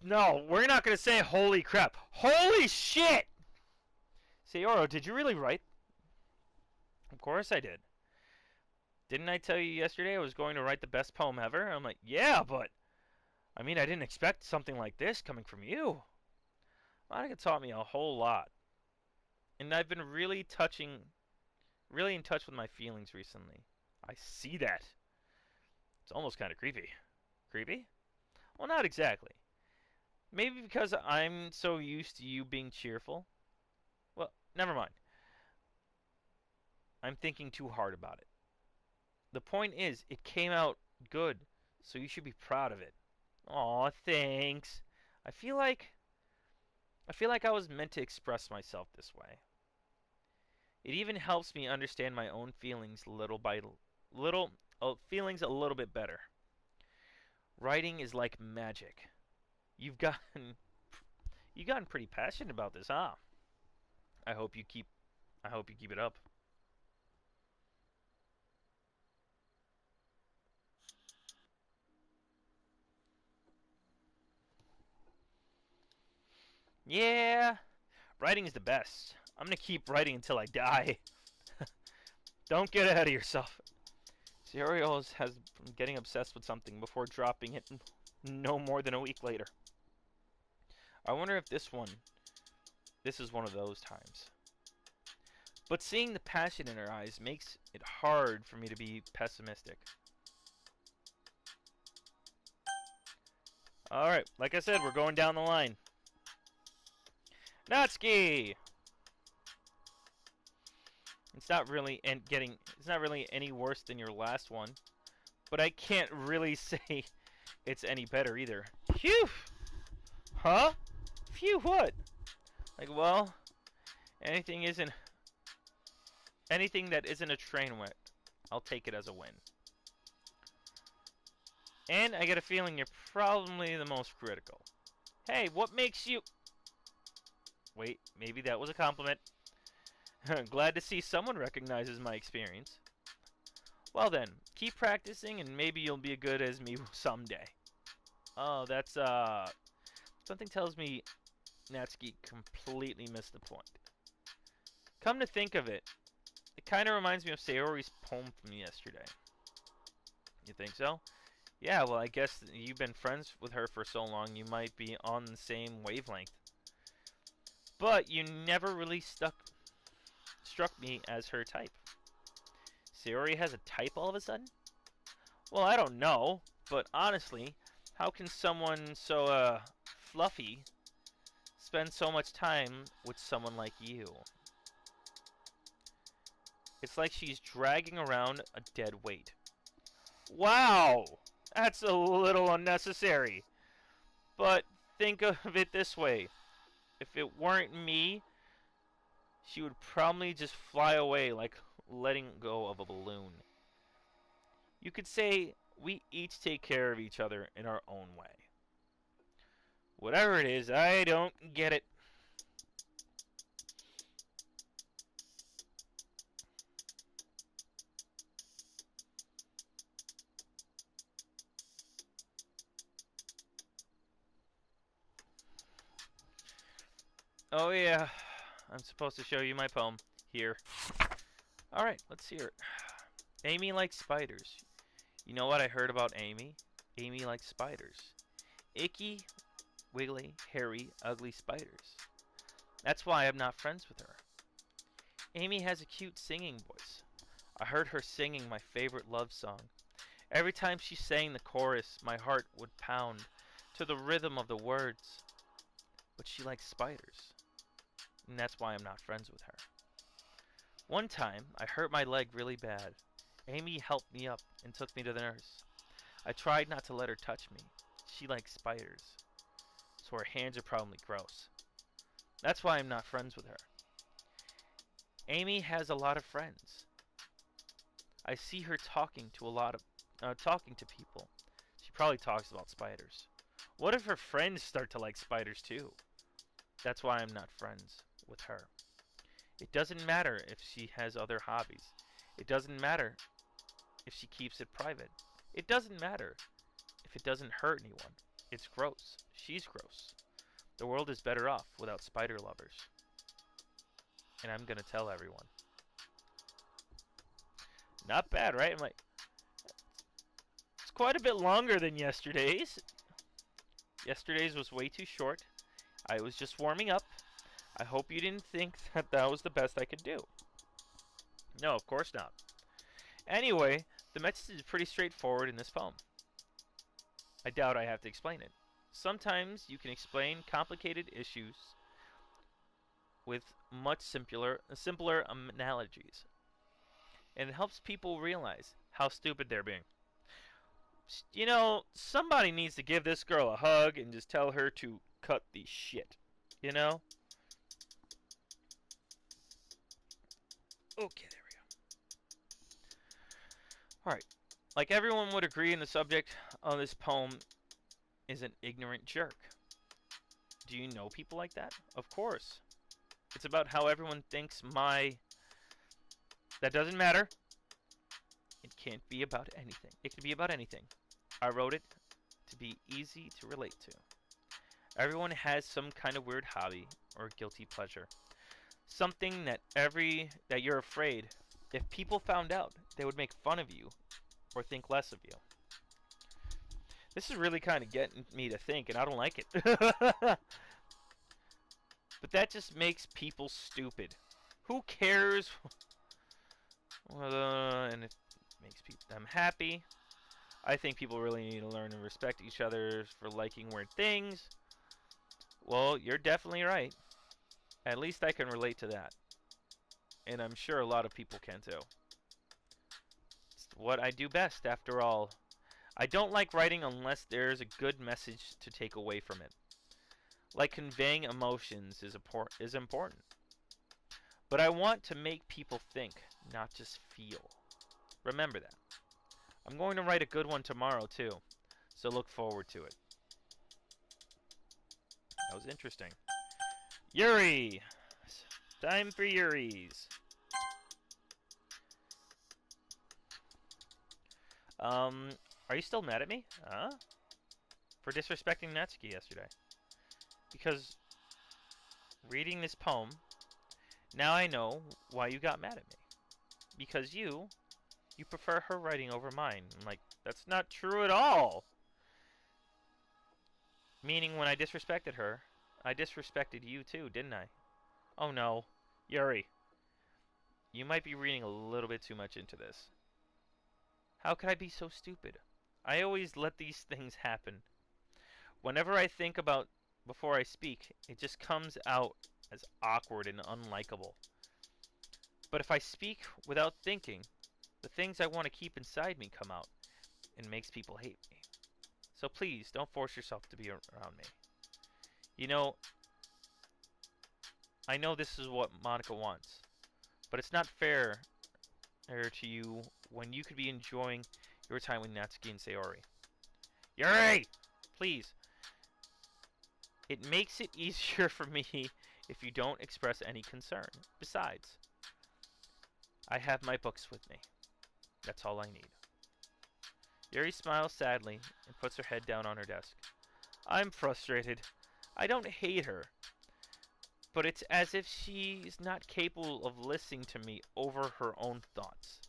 [SPEAKER 1] No, we're not going to say holy crap. Holy shit! Sayoro, did you really write? Of course I did. Didn't I tell you yesterday I was going to write the best poem ever? I'm like, yeah, but I mean, I didn't expect something like this coming from you. Monica taught me a whole lot. And I've been really in touch with my feelings recently. I see that. It's almost kind of creepy. Creepy? Well, not exactly. Maybe because I'm so used to you being cheerful. Well, never mind. I'm thinking too hard about it. The point is, it came out good, so you should be proud of it. Aw, thanks. I feel like I was meant to express myself this way. It even helps me understand my own feelings little by little, feelings a little bit better. Writing is like magic. You've gotten you've gotten pretty passionate about this, huh? I hope you keep I hope you keep it up. Yeah, writing is the best. I'm gonna keep writing until I die. Don't get ahead of yourself. Serial has been getting obsessed with something before dropping it no more than a week later. I wonder if this is one of those times. But seeing the passion in her eyes makes it hard for me to be pessimistic. Alright, like I said, we're going down the line. Natsuki! It's not really any worse than your last one, but I can't really say it's any better either. Phew! Huh? Phew what? Like, well, anything isn't anything that isn't a train wreck, I'll take it as a win. And I get a feeling you're probably the most critical. Hey, what makes you... Wait, maybe that was a compliment. Glad to see someone recognizes my experience. Well then, keep practicing and maybe you'll be as good as me someday. Oh, that's, something tells me Natsuki completely missed the point. Come to think of it, it kind of reminds me of Sayori's poem from yesterday. You think so? Yeah, well, I guess you've been friends with her for so long, you might be on the same wavelength. But you never really struck me as her type. Sayori has a type all of a sudden? Well, I don't know, but honestly, how can someone so, fluffy spend so much time with someone like you? It's like she's dragging around a dead weight. Wow! That's a little unnecessary. But think of it this way. If it weren't me, she would probably just fly away like letting go of a balloon. You could say we each take care of each other in our own way. Whatever it is, I don't get it. Oh yeah, I'm supposed to show you my poem. Here. Alright, let's hear it. Amy likes spiders. You know what I heard about Amy? Amy likes spiders. Icky, wiggly, hairy, ugly spiders. That's why I'm not friends with her. Amy has a cute singing voice. I heard her singing my favorite love song. Every time she sang the chorus, my heart would pound to the rhythm of the words. But she likes spiders, and that's why I'm not friends with her. One time, I hurt my leg really bad. Amy helped me up and took me to the nurse. I tried not to let her touch me. She likes spiders, so her hands are probably gross. That's why I'm not friends with her. Amy has a lot of friends. I see her talking to people. She probably talks about spiders. What if her friends start to like spiders too? That's why I'm not friends with her. It doesn't matter if she has other hobbies. It doesn't matter if she keeps it private. It doesn't matter if it doesn't hurt anyone. It's gross. She's gross. The world is better off without spider lovers. And I'm gonna tell everyone. Not bad, right? I'm like, it's quite a bit longer than yesterday's. Yesterday's was way too short. I was just warming up. I hope you didn't think that that was the best I could do. No, of course not. Anyway, the message is pretty straightforward in this poem. I doubt I have to explain it. Sometimes you can explain complicated issues with much simpler analogies. And it helps people realize how stupid they're being. You know, somebody needs to give this girl a hug and just tell her to cut the shit. You know? Okay, there we go. Alright. Like everyone would agree, in the subject of this poem is an ignorant jerk. Do you know people like that? Of course. It's about how everyone thinks That doesn't matter. It can't be about anything. It could be about anything. I wrote it to be easy to relate to. Everyone has some kind of weird hobby or guilty pleasure. Something that you're afraid if people found out, they would make fun of you or think less of you. This is really kind of getting me to think, and I don't like it. But that just makes people stupid. Who cares? And it makes them happy. I think people really need to learn to respect each other for liking weird things. Well, you're definitely right. At least I can relate to that. And I'm sure a lot of people can too. It's what I do best, after all. I don't like writing unless there's a good message to take away from it. Like conveying emotions is important. But I want to make people think, not just feel. Remember that. I'm going to write a good one tomorrow too, so look forward to it. That was interesting. Yuri! Time for Yuri's. Are you still mad at me? Huh? For disrespecting Natsuki yesterday. Because reading this poem, now I know why you got mad at me. Because you prefer her writing over mine. I'm like, that's not true at all. Meaning when I disrespected her, I disrespected you too, didn't I? Oh no. Yuri, you might be reading a little bit too much into this. How could I be so stupid? I always let these things happen. Whenever I think about before I speak, it just comes out as awkward and unlikable. But if I speak without thinking, the things I want to keep inside me come out and makes people hate me. So please, don't force yourself to be around me. You know, I know this is what Monica wants, but it's not fair to you when you could be enjoying your time with Natsuki and Sayori. Yuri! Please. It makes it easier for me if you don't express any concern. Besides, I have my books with me. That's all I need. Yuri smiles sadly and puts her head down on her desk. I'm frustrated. I don't hate her, but it's as if she's not capable of listening to me over her own thoughts.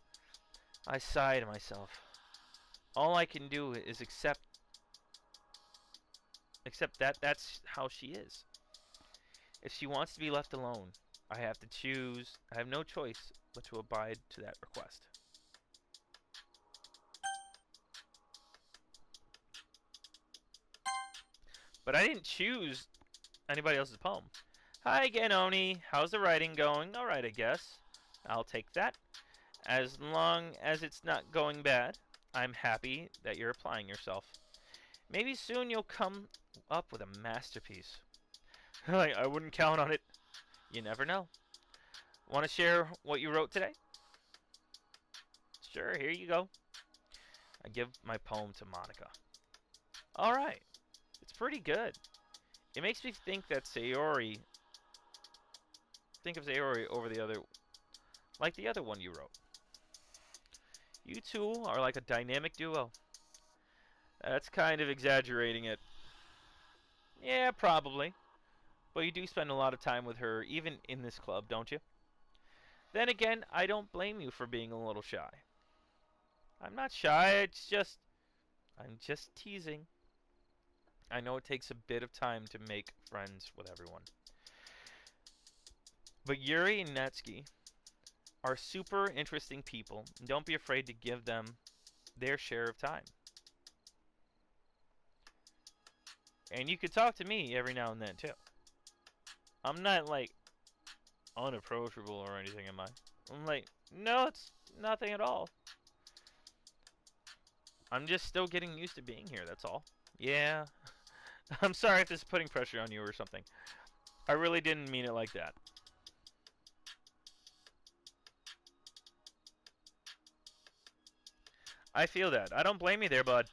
[SPEAKER 1] I sigh to myself. All I can do is accept that that's how she is. If she wants to be left alone, I have to choose. I have no choice but to abide to that request. But I didn't choose anybody else's poem. Hi again, Oni. How's the writing going? Alright, I guess. I'll take that. As long as it's not going bad, I'm happy that you're applying yourself. Maybe soon you'll come up with a masterpiece. I wouldn't count on it. You never know. Want to share what you wrote today? Sure, here you go. I give my poem to Monica. Alright, it's pretty good. It makes me think that Sayori. Think of Sayori over the other. Like the other one you wrote. You two are like a dynamic duo. That's kind of exaggerating it. Yeah, probably. But you do spend a lot of time with her, even in this club, don't you? Then again, I don't blame you for being a little shy. I'm not shy, I'm just teasing. I know it takes a bit of time to make friends with everyone. But Yuri and Natsuki are super interesting people, and don't be afraid to give them their share of time. And you could talk to me every now and then, too. I'm not, like, unapproachable or anything, am I? I'm like, no, it's nothing at all. I'm just still getting used to being here, that's all. Yeah. I'm sorry if this is putting pressure on you or something. I really didn't mean it like that. I feel that. I don't blame you there, bud.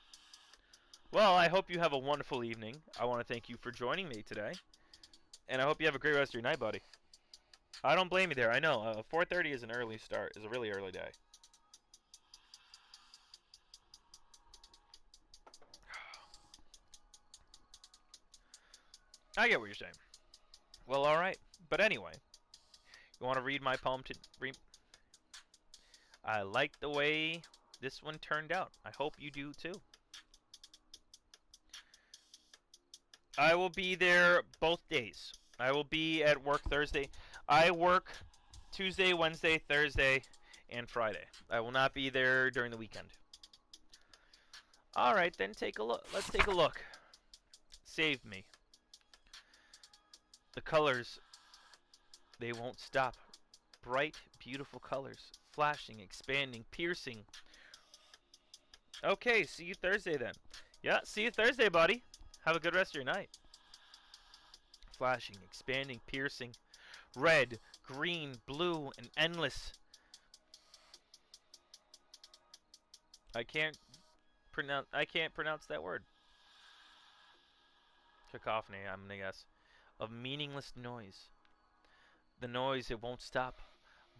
[SPEAKER 1] Well, I hope you have a wonderful evening. I want to thank you for joining me today. And I hope you have a great rest of your night, buddy. I don't blame you there. I know. 4:30 is an early start. Is a really early day. I get what you're saying. Well, all right. But anyway, you want to read my poem to read? I like the way this one turned out. I hope you do too. I will be there both days. I will be at work Thursday. I work Tuesday, Wednesday, Thursday, and Friday. I will not be there during the weekend. All right, then take a look. Let's take a look. Save me. The colors, they won't stop. Bright, beautiful colors. Flashing, expanding, piercing. Okay, see you Thursday then. Yeah, see you Thursday, buddy. Have a good rest of your night. Flashing, expanding, piercing. Red, green, blue, and endless. I can't pronounce that word. Cacophony, I'm gonna guess. Of meaningless noise. The noise, it won't stop.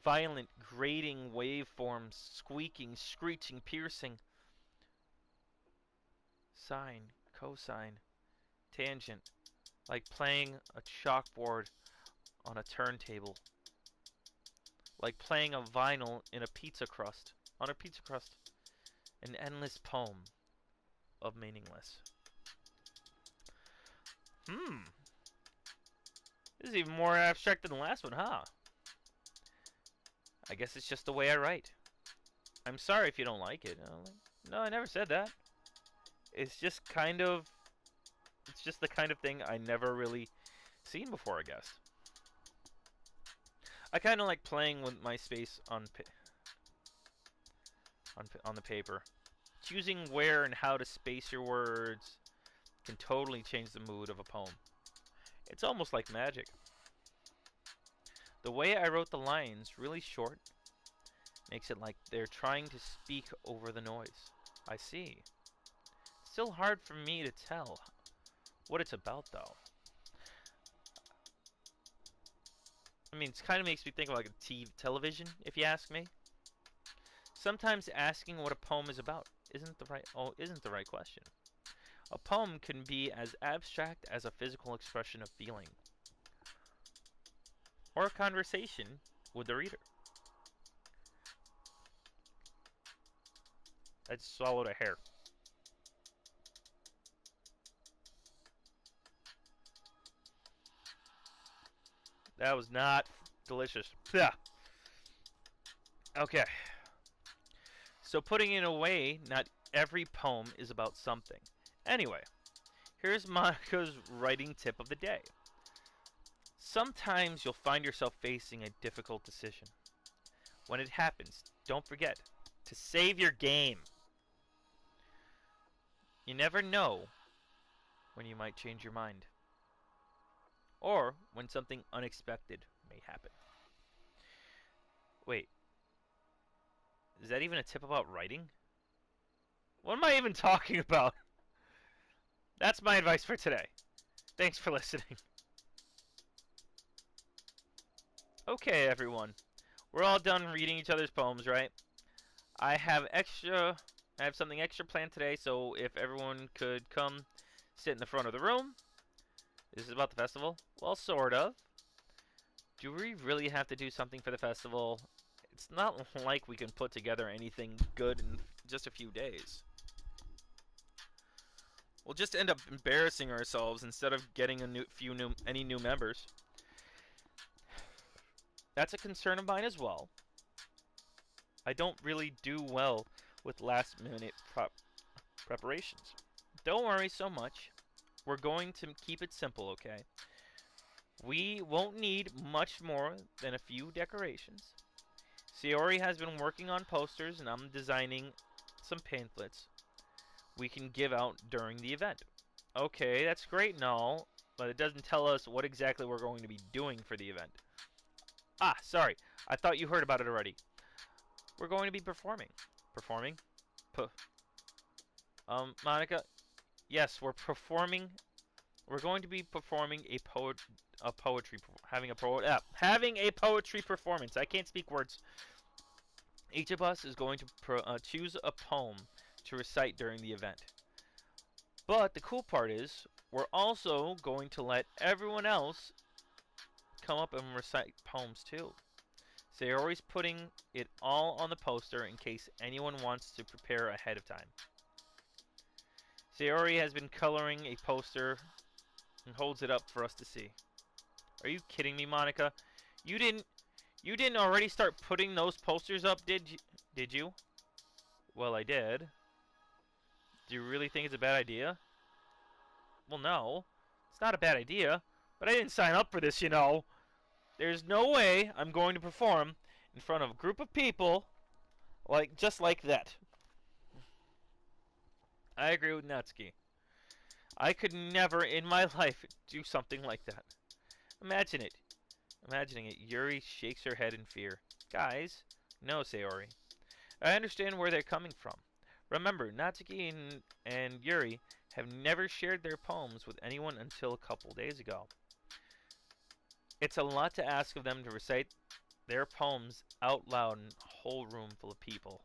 [SPEAKER 1] Violent, grating waveforms, squeaking, screeching, piercing. Sine, cosine, tangent. Like playing a chalkboard on a turntable. Like playing a vinyl in a pizza crust. On a pizza crust. An endless poem of meaningless. This is even more abstract than the last one, huh? I guess it's just the way I write. I'm sorry if you don't like it. No, I never said that. It's just kind of... It's just the kind of thing I never really seen before, I guess. I kind of like playing with my space on the paper. Choosing where and how to space your words can totally change the mood of a poem. It's almost like magic. The way I wrote the lines really short makes it like they're trying to speak over the noise. I see. Still hard for me to tell what it's about, though. I mean, it kind of makes me think of like a television, if you ask me. Sometimes asking what a poem is about isn't the right question. A poem can be as abstract as a physical expression of feeling, or a conversation with the reader. I just swallowed a hair. That was not delicious. Yeah. Okay. So putting it away, not every poem is about something. Anyway, here's Monica's writing tip of the day. Sometimes you'll find yourself facing a difficult decision. When it happens, don't forget to save your game. You never know when you might change your mind, or when something unexpected may happen. Wait, is that even a tip about writing? What am I even talking about? That's my advice for today. Thanks for listening. Okay, everyone. We're all done reading each other's poems, right? I have extra I have something extra planned today, so if everyone could come sit in the front of the room. This is about the festival? Well, sort of. Do we really have to do something for the festival? It's not like we can put together anything good in just a few days. We'll just end up embarrassing ourselves instead of getting any new members. That's a concern of mine as well. I don't really do well with last minute preparations. Don't worry so much. We're going to keep it simple, okay? We won't need much more than a few decorations. Sayori has been working on posters, and I'm designing some pamphlets we can give out during the event. Okay, that's great and all, but it doesn't tell us what exactly we're going to be doing for the event. Ah, sorry. I thought you heard about it already. We're going to be performing. Performing? Monica? Yes, we're performing. We're going to be performing having a poetry performance. I can't speak words. Each of us is going to choose a poem to recite during the event. But the cool part is, we're also going to let everyone else come up and recite poems too. Sayori's putting it all on the poster in case anyone wants to prepare ahead of time. Sayori has been coloring a poster and holds it up for us to see. Are you kidding me, Monica? You didn't already start putting those posters up, did you? Well, I did. Do you really think it's a bad idea? Well, no. It's not a bad idea, but I didn't sign up for this, you know. There's no way I'm going to perform in front of a group of people just like that. I agree with Natsuki. I could never in my life do something like that. Imagine it. Imagining it, Yuri shakes her head in fear. Guys, no, Sayori. I understand where they're coming from. Remember, Natsuki and Yuri have never shared their poems with anyone until a couple days ago. It's a lot to ask of them to recite their poems out loud in a whole room full of people.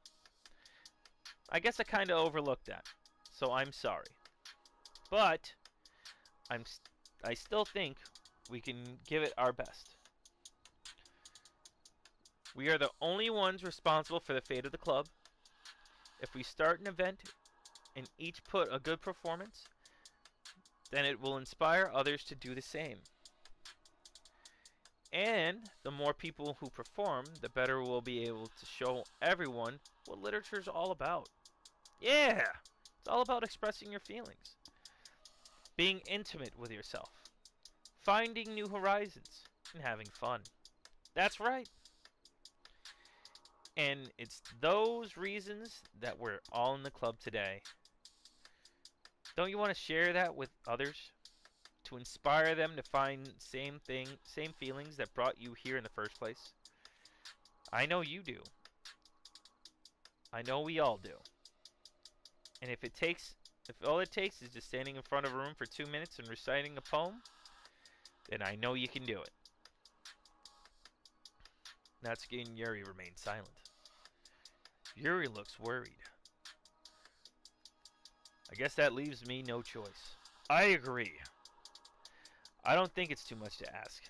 [SPEAKER 1] I guess I kind of overlooked that, so I'm sorry. But I still think we can give it our best. We are the only ones responsible for the fate of the club. If we start an event and each put a good performance, then it will inspire others to do the same. And the more people who perform, the better we'll be able to show everyone what literature's all about. Yeah! It's all about expressing your feelings, being intimate with yourself, finding new horizons, and having fun. That's right. And it's those reasons that we're all in the club today. Don't you want to share that with others? To inspire them to find same feelings that brought you here in the first place? I know you do. I know we all do. And if all it takes is just standing in front of a room for 2 minutes and reciting a poem, then I know you can do it. Natsuki and Yuri remain silent. Yuri looks worried. I guess that leaves me no choice. I agree. I don't think it's too much to ask.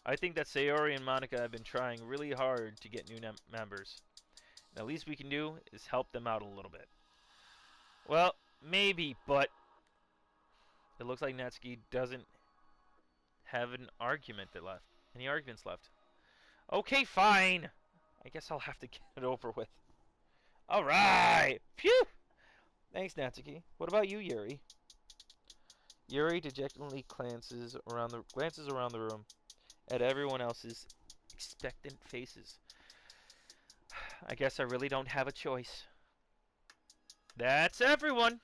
[SPEAKER 1] I think that Sayori and Monica have been trying really hard to get new members. And the least we can do is help them out a little bit. Well, maybe, but it looks like Natsuki doesn't have any arguments left. Okay, fine. I guess I'll have to get it over with. All right. Phew. Thanks, Natsuki. What about you, Yuri? Yuri dejectedly glances around the room at everyone else's expectant faces. I guess I really don't have a choice. That's everyone.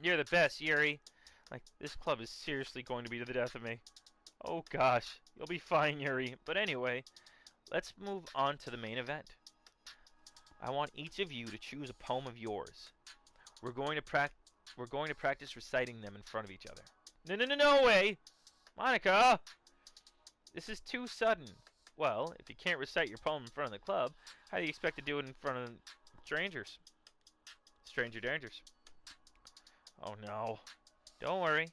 [SPEAKER 1] You're the best, Yuri. Like, this club is seriously going to be to the death of me. Oh gosh, you'll be fine, Yuri. But anyway, let's move on to the main event. I want each of you to choose a poem of yours. We're going to practice reciting them in front of each other. No way! Monica! This is too sudden. Well, if you can't recite your poem in front of the club, how do you expect to do it in front of strangers? Stranger dangers. Oh no. Don't worry.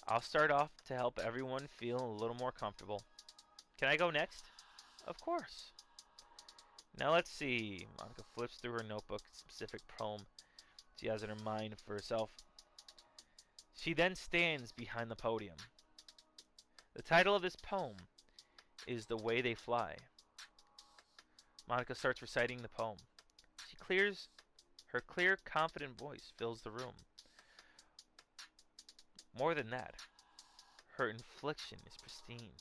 [SPEAKER 1] I'll start off to help everyone feel a little more comfortable. Can I go next? Of course. Now let's see. Monica flips through her notebook, specific poem she has in her mind for herself. She then stands behind the podium. The title of this poem is The Way They Fly. Monica starts reciting the poem. Her clear, confident voice fills the room. More than that, her inflection is pristine.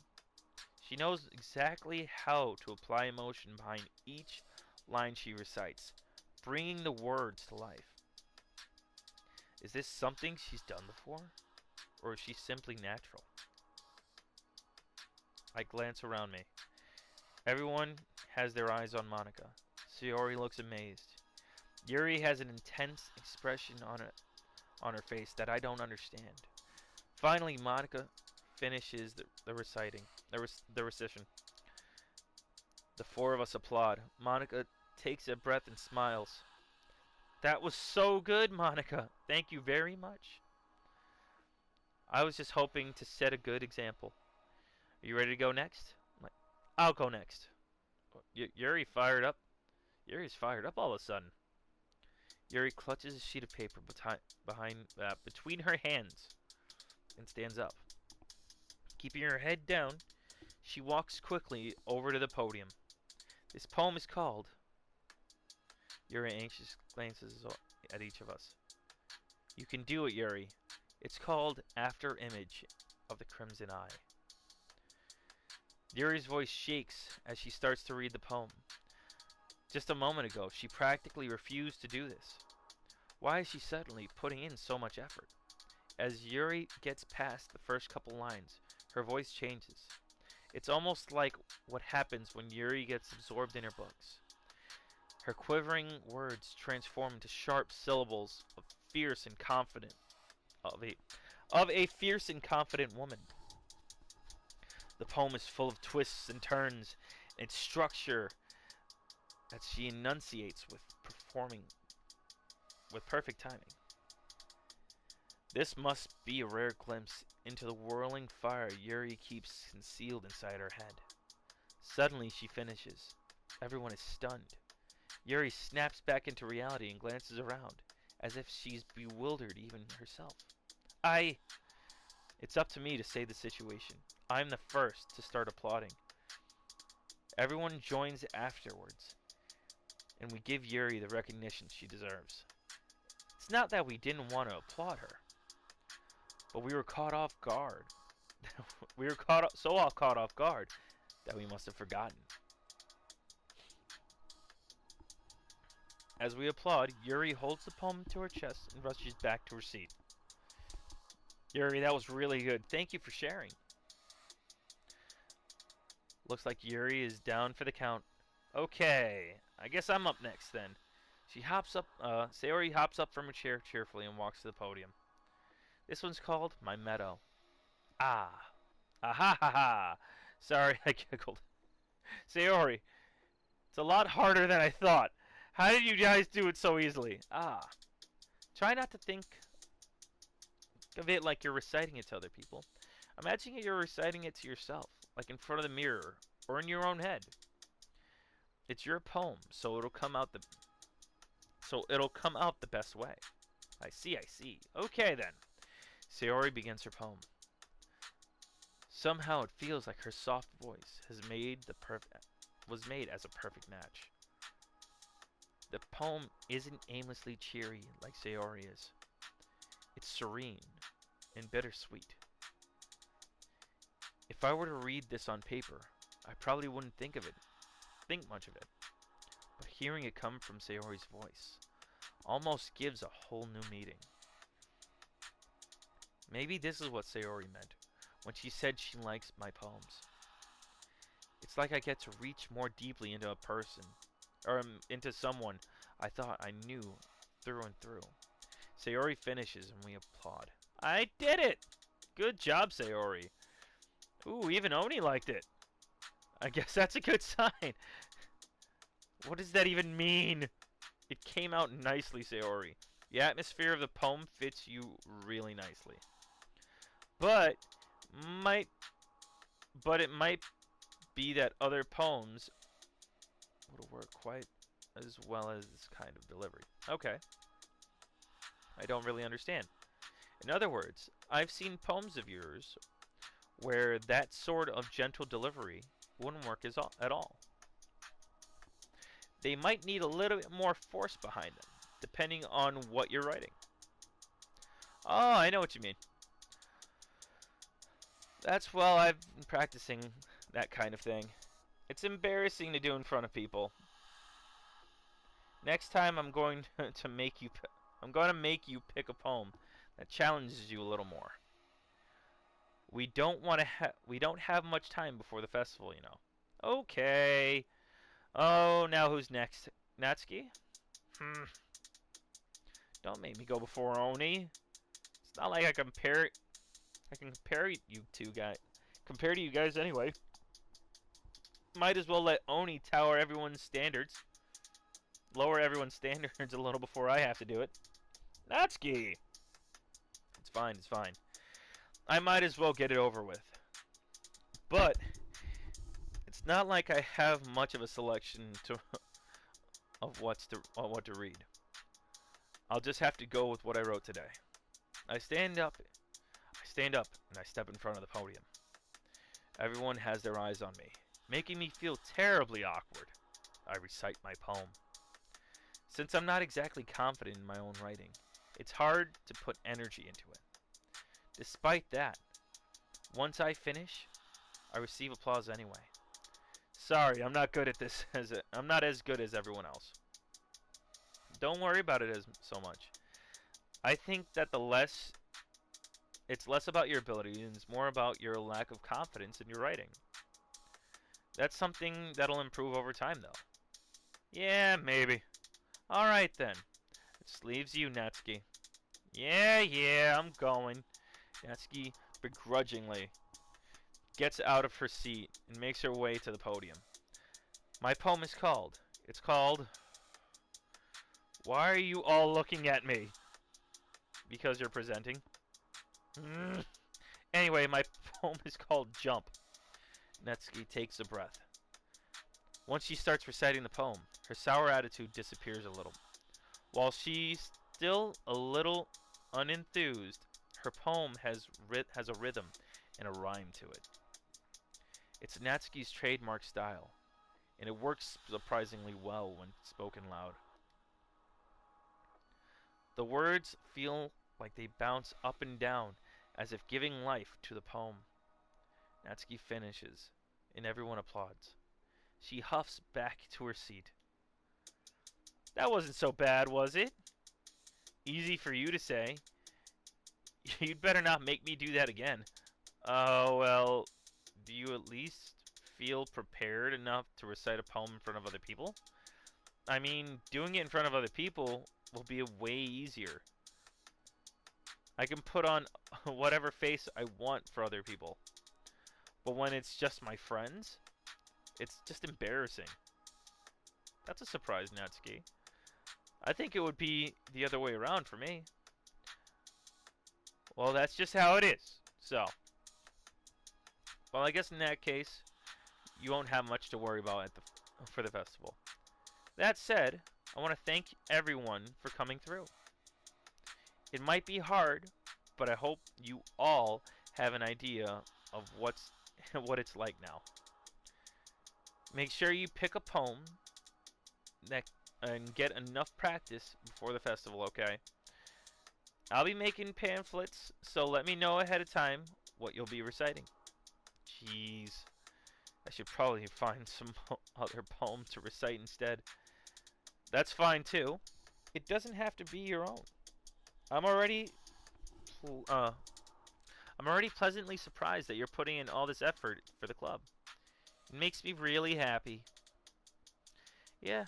[SPEAKER 1] She knows exactly how to apply emotion behind each line she recites, bringing the words to life. Is this something she's done before? Or is she simply natural? I glance around me. Everyone has their eyes on Monica. Sayori looks amazed. Yuri has an intense expression on her face that I don't understand. Finally, Monica finishes the recitation. The four of us applaud. Monica takes a breath and smiles. That was so good, Monica. Thank you very much. I was just hoping to set a good example. Are you ready to go next? I'll go next. Yuri's fired up all of a sudden. Yuri clutches a sheet of paper between her hands and stands up. Keeping her head down, she walks quickly over to the podium. This poem is called... Yuri anxious glances at each of us. You can do it, Yuri. It's called After Image of the Crimson Eye. Yuri's voice shakes as she starts to read the poem. Just a moment ago, she practically refused to do this. Why is she suddenly putting in so much effort? As Yuri gets past the first couple lines, her voice changes. It's almost like what happens when Yuri gets absorbed in her books. Her quivering words transform into sharp syllables of fierce and confident of a fierce and confident woman. The poem is full of twists and turns, and its structure that she enunciates with perfect timing. This must be a rare glimpse into the whirling fire Yuri keeps concealed inside her head. Suddenly she finishes. Everyone is stunned. Yuri snaps back into reality and glances around, as if she's bewildered even herself. It's up to me to save the situation. I'm the first to start applauding. Everyone joins afterwards, and we give Yuri the recognition she deserves. It's not that we didn't want to applaud her, but we were caught off guard. We were caught off guard that we must have forgotten. As we applaud, Yuri holds the poem to her chest and rushes back to her seat. Yuri, that was really good. Thank you for sharing. Looks like Yuri is down for the count. Okay, I guess I'm up next then. She hops up, Sayori hops up from her chair cheerfully and walks to the podium. This one's called My Meadow. Ah. Ah ha ha ha. Sorry, I giggled. Sayori, it's a lot harder than I thought. How did you guys do it so easily? Ah. Try not to think of it like you're reciting it to other people. Imagine you're reciting it to yourself, like in front of the mirror, or in your own head. It's your poem, so it'll come out the best way. I see, I see. Okay then. Sayori begins her poem. Somehow it feels like her soft voice was made as a perfect match. The poem isn't aimlessly cheery like Sayori is. It's serene and bittersweet. If I were to read this on paper, I probably wouldn't think much of it. But hearing it come from Sayori's voice almost gives a whole new meaning. Maybe this is what Sayori meant when she said she likes my poems. It's like I get to reach more deeply into a person, or into someone I thought I knew through and through. Sayori finishes and we applaud. I did it! Good job, Sayori. Ooh, even Oni liked it. I guess that's a good sign. What does that even mean? It came out nicely, Sayori. The atmosphere of the poem fits you really nicely. But might it might be that other poems would work quite as well as this kind of delivery. Okay. I don't really understand. In other words, I've seen poems of yours where that sort of gentle delivery wouldn't work at all. They might need a little bit more force behind them, depending on what you're writing. Oh, I know what you mean. Well, I've been practicing that kind of thing. It's embarrassing to do in front of people. Next time I'm going to make you pick a poem that challenges you a little more. We don't have much time before the festival, you know. Okay. Oh, now who's next? Natsuki? Don't make me go before Oni. It's not like I can compare you two guys. Compare to you guys anyway. Might as well let Oni tower everyone's standards. Lower everyone's standards a little before I have to do it. Natsuki! It's fine, it's fine. I might as well get it over with. But it's not like I have much of a selection of what to read. I'll just have to go with what I wrote today. I stand up and I step in front of the podium. Everyone has their eyes on me, making me feel terribly awkward. I recite my poem. Since I'm not exactly confident in my own writing, it's hard to put energy into it. Despite that, once I finish, I receive applause anyway. Sorry, I'm not good at this. I'm not as good as everyone else. Don't worry about it as so much. I think that it's less about your ability and it's more about your lack of confidence in your writing. That's something that'll improve over time, though. Yeah, maybe. All right then. It just leaves you, Natsuki. Yeah, I'm going. Natsuki begrudgingly gets out of her seat and makes her way to the podium. My poem is called. It's called. Why are you all looking at me? Because you're presenting. Anyway, my poem is called Jump. Natsuki takes a breath. Once she starts reciting the poem, her sour attitude disappears a little. While she's still a little unenthused, her poem has a rhythm and a rhyme to it. It's Natsuki's trademark style, and it works surprisingly well when spoken loud. The words feel like they bounce up and down as if giving life to the poem. Natsuki finishes, and everyone applauds. She huffs back to her seat. That wasn't so bad, was it? Easy for you to say. You'd better not make me do that again. Oh, well, do you at least feel prepared enough to recite a poem in front of other people? I mean, doing it in front of other people will be way easier. I can put on whatever face I want for other people. But when it's just my friends, it's just embarrassing. That's a surprise, Natsuki. I think it would be the other way around for me. Well, that's just how it is. So, well, I guess in that case, you won't have much to worry about for the festival. That said, I want to thank everyone for coming through. It might be hard, but I hope you all have an idea of what it's like now. Make sure you pick a poem that and get enough practice before the festival, okay? I'll be making pamphlets, so let me know ahead of time what you'll be reciting. Jeez, I should probably find some other poem to recite instead. That's fine too. It doesn't have to be your own. I'm already uh I'm already pleasantly surprised that you're putting in all this effort for the club. It makes me really happy. Yeah,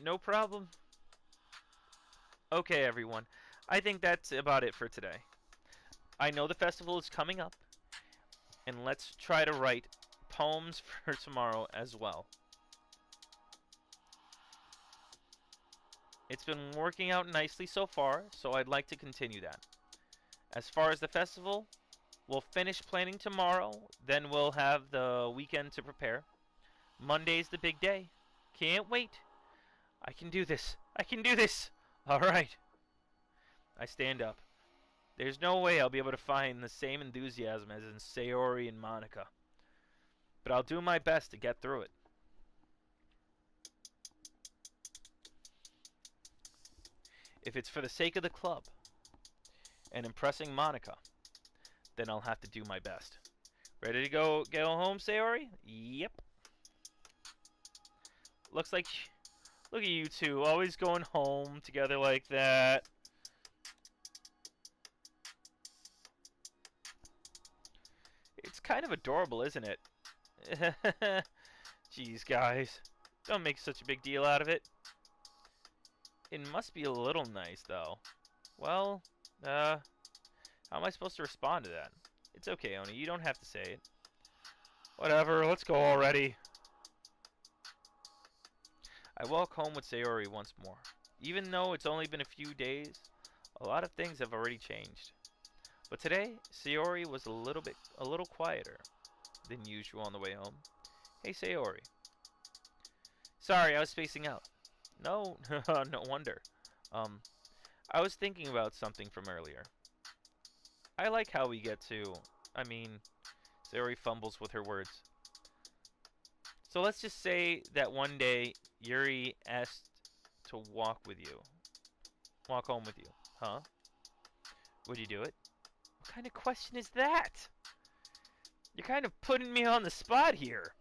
[SPEAKER 1] no problem. Okay, everyone. I think that's about it for today. I know the festival is coming up, and let's try to write poems for tomorrow as well. It's been working out nicely so far, so I'd like to continue that. As far as the festival, we'll finish planning tomorrow, then we'll have the weekend to prepare. Monday's the big day. Can't wait. I can do this. I can do this. All right. I stand up. There's no way I'll be able to find the same enthusiasm as in Sayori and Monica. But I'll do my best to get through it. If it's for the sake of the club and impressing Monica, then I'll have to do my best. Ready to go get home, Sayori? Yep. Looks like... Look at you two, always going home together like that. It's kind of adorable, isn't it? Jeez, guys. Don't make such a big deal out of it. It must be a little nice, though. Well, how am I supposed to respond to that? It's okay, Oni. You don't have to say it. Whatever, let's go already. I walk home with Sayori once more. Even though it's only been a few days, a lot of things have already changed. But today, Sayori was a little quieter than usual on the way home. Hey, Sayori. Sorry, I was spacing out. No, no wonder. Um, I was thinking about something from earlier. I like how we get to... I mean, Sayori fumbles with her words. So let's just say that one day Yuri asked to walk with you. Walk home with you. Huh? Would you do it? What kind of question is that? You're kind of putting me on the spot here.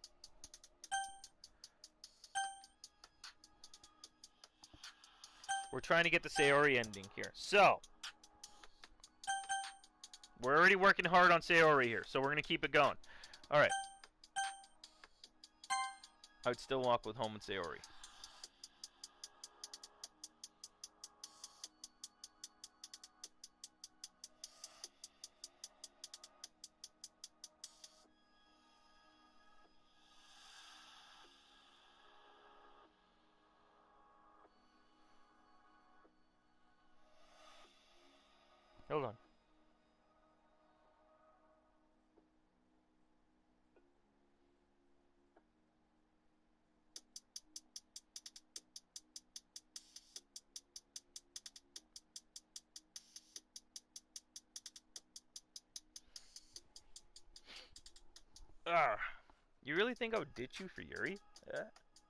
[SPEAKER 1] We're trying to get the Sayori ending here. So, we're already working hard on Sayori here, so we're going to keep it going. Alright. I would still walk with home with Sayori. Hold on. You really think I would ditch you for Yuri?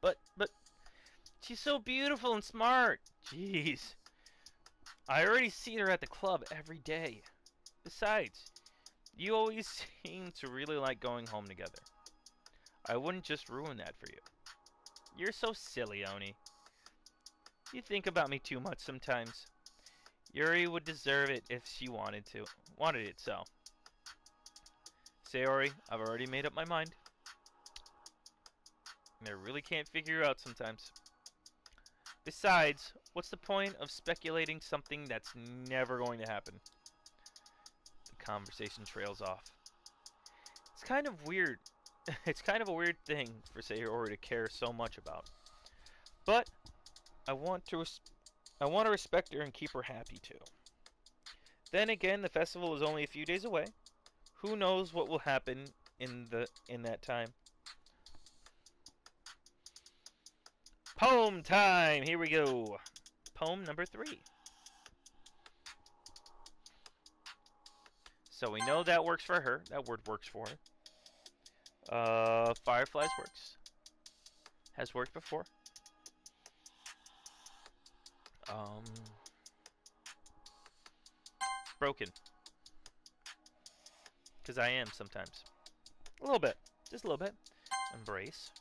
[SPEAKER 1] But, she's so beautiful and smart. Jeez. I already see her at the club every day. Besides, You always seem to really like going home together. I wouldn't just ruin that for you. You're so silly, Oni. You think about me too much sometimes. Yuri would deserve it if she wanted it so. Sayori, I've already made up my mind. I really can't figure you out sometimes. Besides, what's the point of speculating something that's never going to happen? The conversation trails off. It's kind of weird. It's kind of a weird thing for Sayori to care so much about. But I want to respect her and keep her happy too. Then again, the festival is only a few days away. Who knows what will happen in that time? Poem time. Here we go. Poem number 3. So we know that works for her. That word works for her. Fireflies works. Has worked before. Um, broken. Because I am sometimes. A little bit. Just a little bit. Embrace.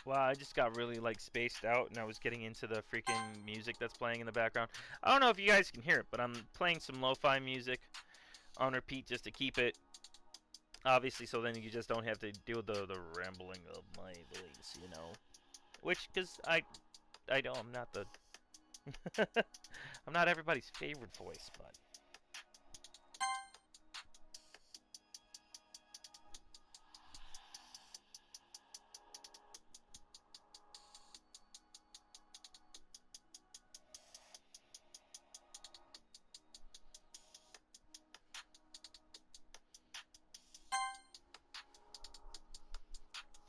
[SPEAKER 1] Wow, I just got really like spaced out and I was getting into the freaking music that's playing in the background. I don't know if you guys can hear it, but I'm playing some lo-fi music on repeat just to keep it obviously so then you just don't have to deal with the rambling of my voice, you know. Which cuz I know I'm not the I'm not everybody's favorite voice, but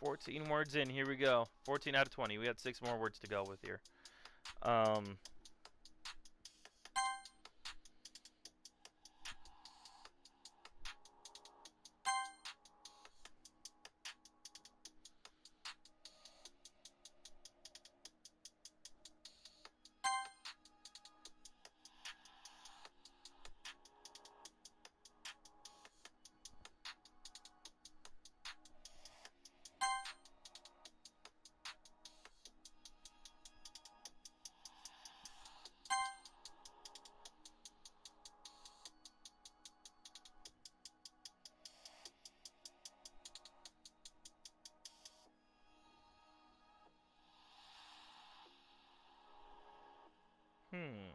[SPEAKER 1] 14 words in. Here we go. 14 out of 20. We got 6 more words to go with here. Um, hmm.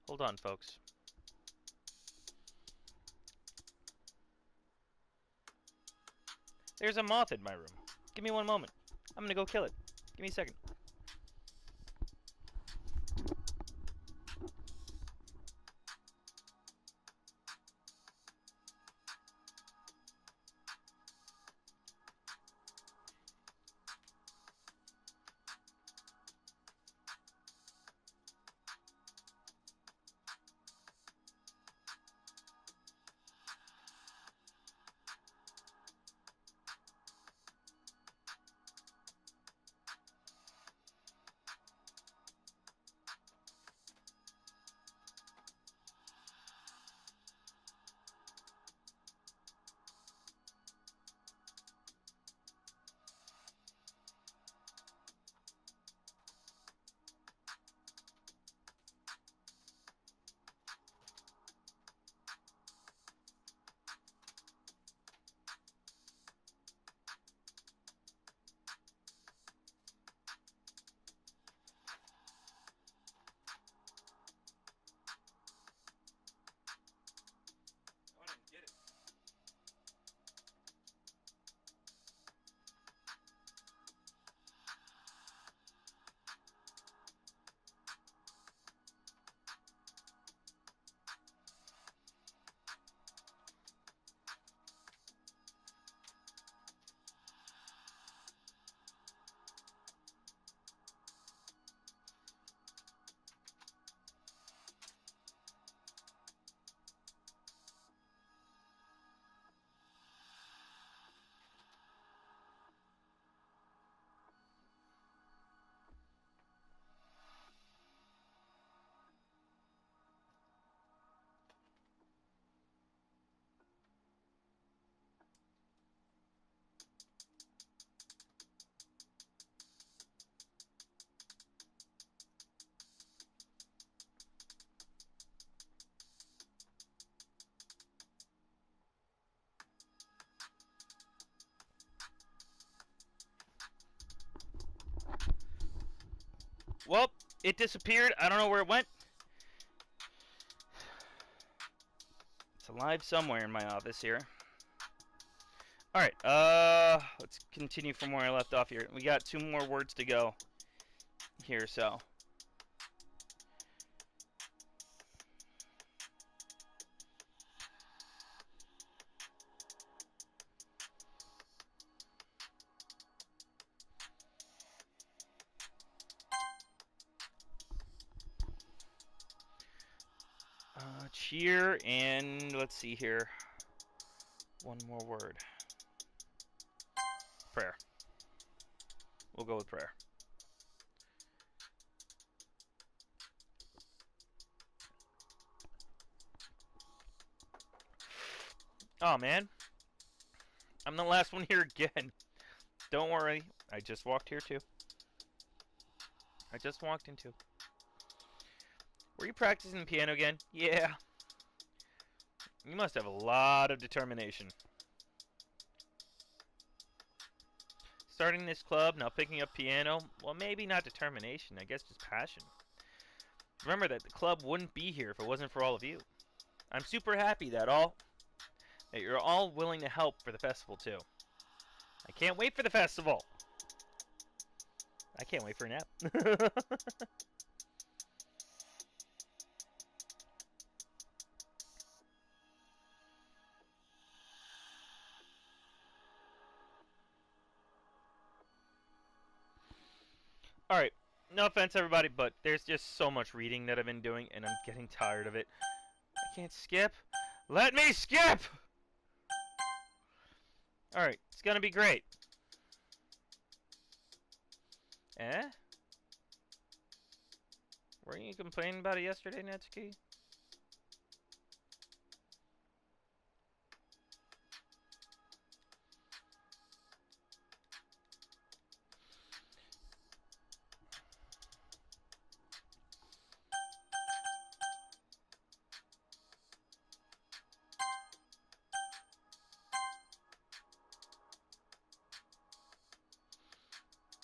[SPEAKER 1] Hold on, folks. There's a moth in my room. Give me one moment. I'm gonna go kill it. Give me a second. It disappeared. I don't know where it went. It's alive somewhere in my office here. Alright, let's continue from where I left off here. We got 2 more words to go here, so. Cheer, and let's see here. 1 more word. Prayer. We'll go with prayer. Oh, man. I'm the last one here again. Don't worry. I just walked here, too. I just walked into. Were you practicing the piano again? Yeah. You must have a lot of determination. Starting this club, now picking up piano. Well, maybe not determination. I guess just passion. Remember that the club wouldn't be here if it wasn't for all of you. I'm super happy that you're all willing to help for the festival, too. I can't wait for the festival. I can't wait for a nap. Alright, no offense everybody, but there's just so much reading that I've been doing, and I'm getting tired of it. I can't skip. Let me skip! Alright, it's gonna be great. Eh? Weren't you complaining about it yesterday, Natsuki?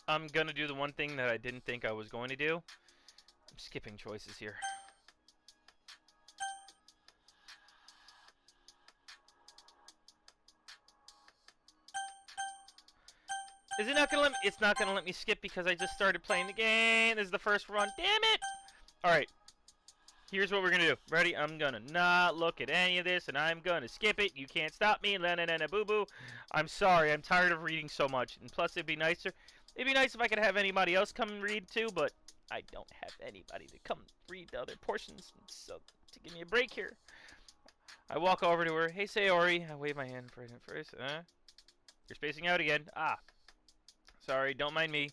[SPEAKER 1] I'm gonna do the one thing that I didn't think I was going to do. I'm skipping choices here. Is it not gonna let me? It's not gonna let me skip because I just started playing the game. This is the first run. Damn it! Alright. Here's what we're gonna do. Ready? I'm gonna not look at any of this, and I'm gonna skip it. You can't stop me. La na na na boo boo. I'm sorry. I'm tired of reading so much. And plus, it'd be nicer. It'd be nice if I could have anybody else come and read too, but I don't have anybody to come read the other portions. So to give me a break here, I walk over to her. Hey, Sayori. I wave my hand first. You're spacing out again. Ah. Sorry. Don't mind me.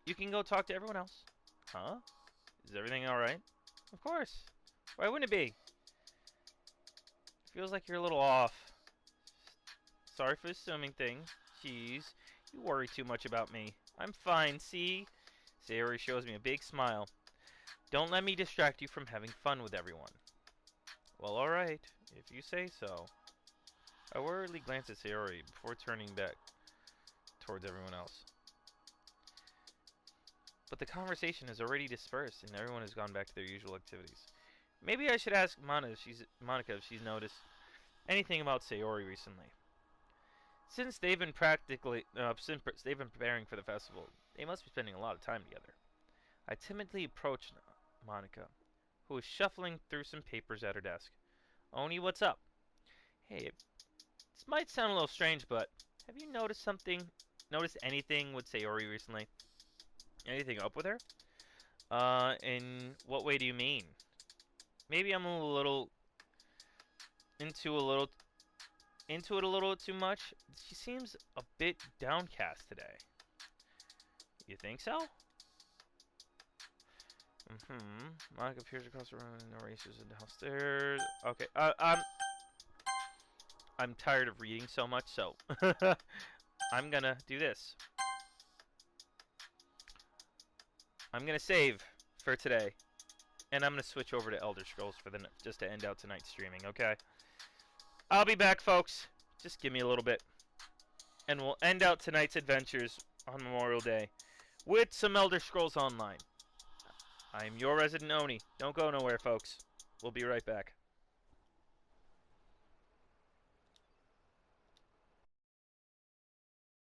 [SPEAKER 1] You can go talk to everyone else. Huh? Is everything alright? Of course. Why wouldn't it be? Feels like you're a little off. Sorry for assuming things. Jeez. You worry too much about me. I'm fine, see? Sayori shows me a big smile. Don't let me distract you from having fun with everyone. Well, alright. If you say so. I worriedly glance at Sayori before turning back towards everyone else. But the conversation has already dispersed, and everyone has gone back to their usual activities. Maybe I should ask Monica if she's noticed anything about Sayori recently. Since they've been preparing for the festival, they must be spending a lot of time together. I timidly approached Monica, who was shuffling through some papers at her desk. Oni, what's up? Hey, this might sound a little strange, but have you noticed anything with Sayori recently? Anything up with her? In what way do you mean? Maybe I'm a little into it a little too much. She seems a bit downcast today. You think so? Monica appears across the room. No races downstairs. Okay. I'm tired of reading so much, so I'm gonna do this. I'm gonna save for today, and I'm gonna switch over to Elder Scrolls for just to end out tonight's streaming. Okay. I'll be back, folks. Just give me a little bit, and we'll end out tonight's adventures on Memorial Day with some Elder Scrolls Online. I'm your resident Oni. Don't go nowhere, folks. We'll be right back.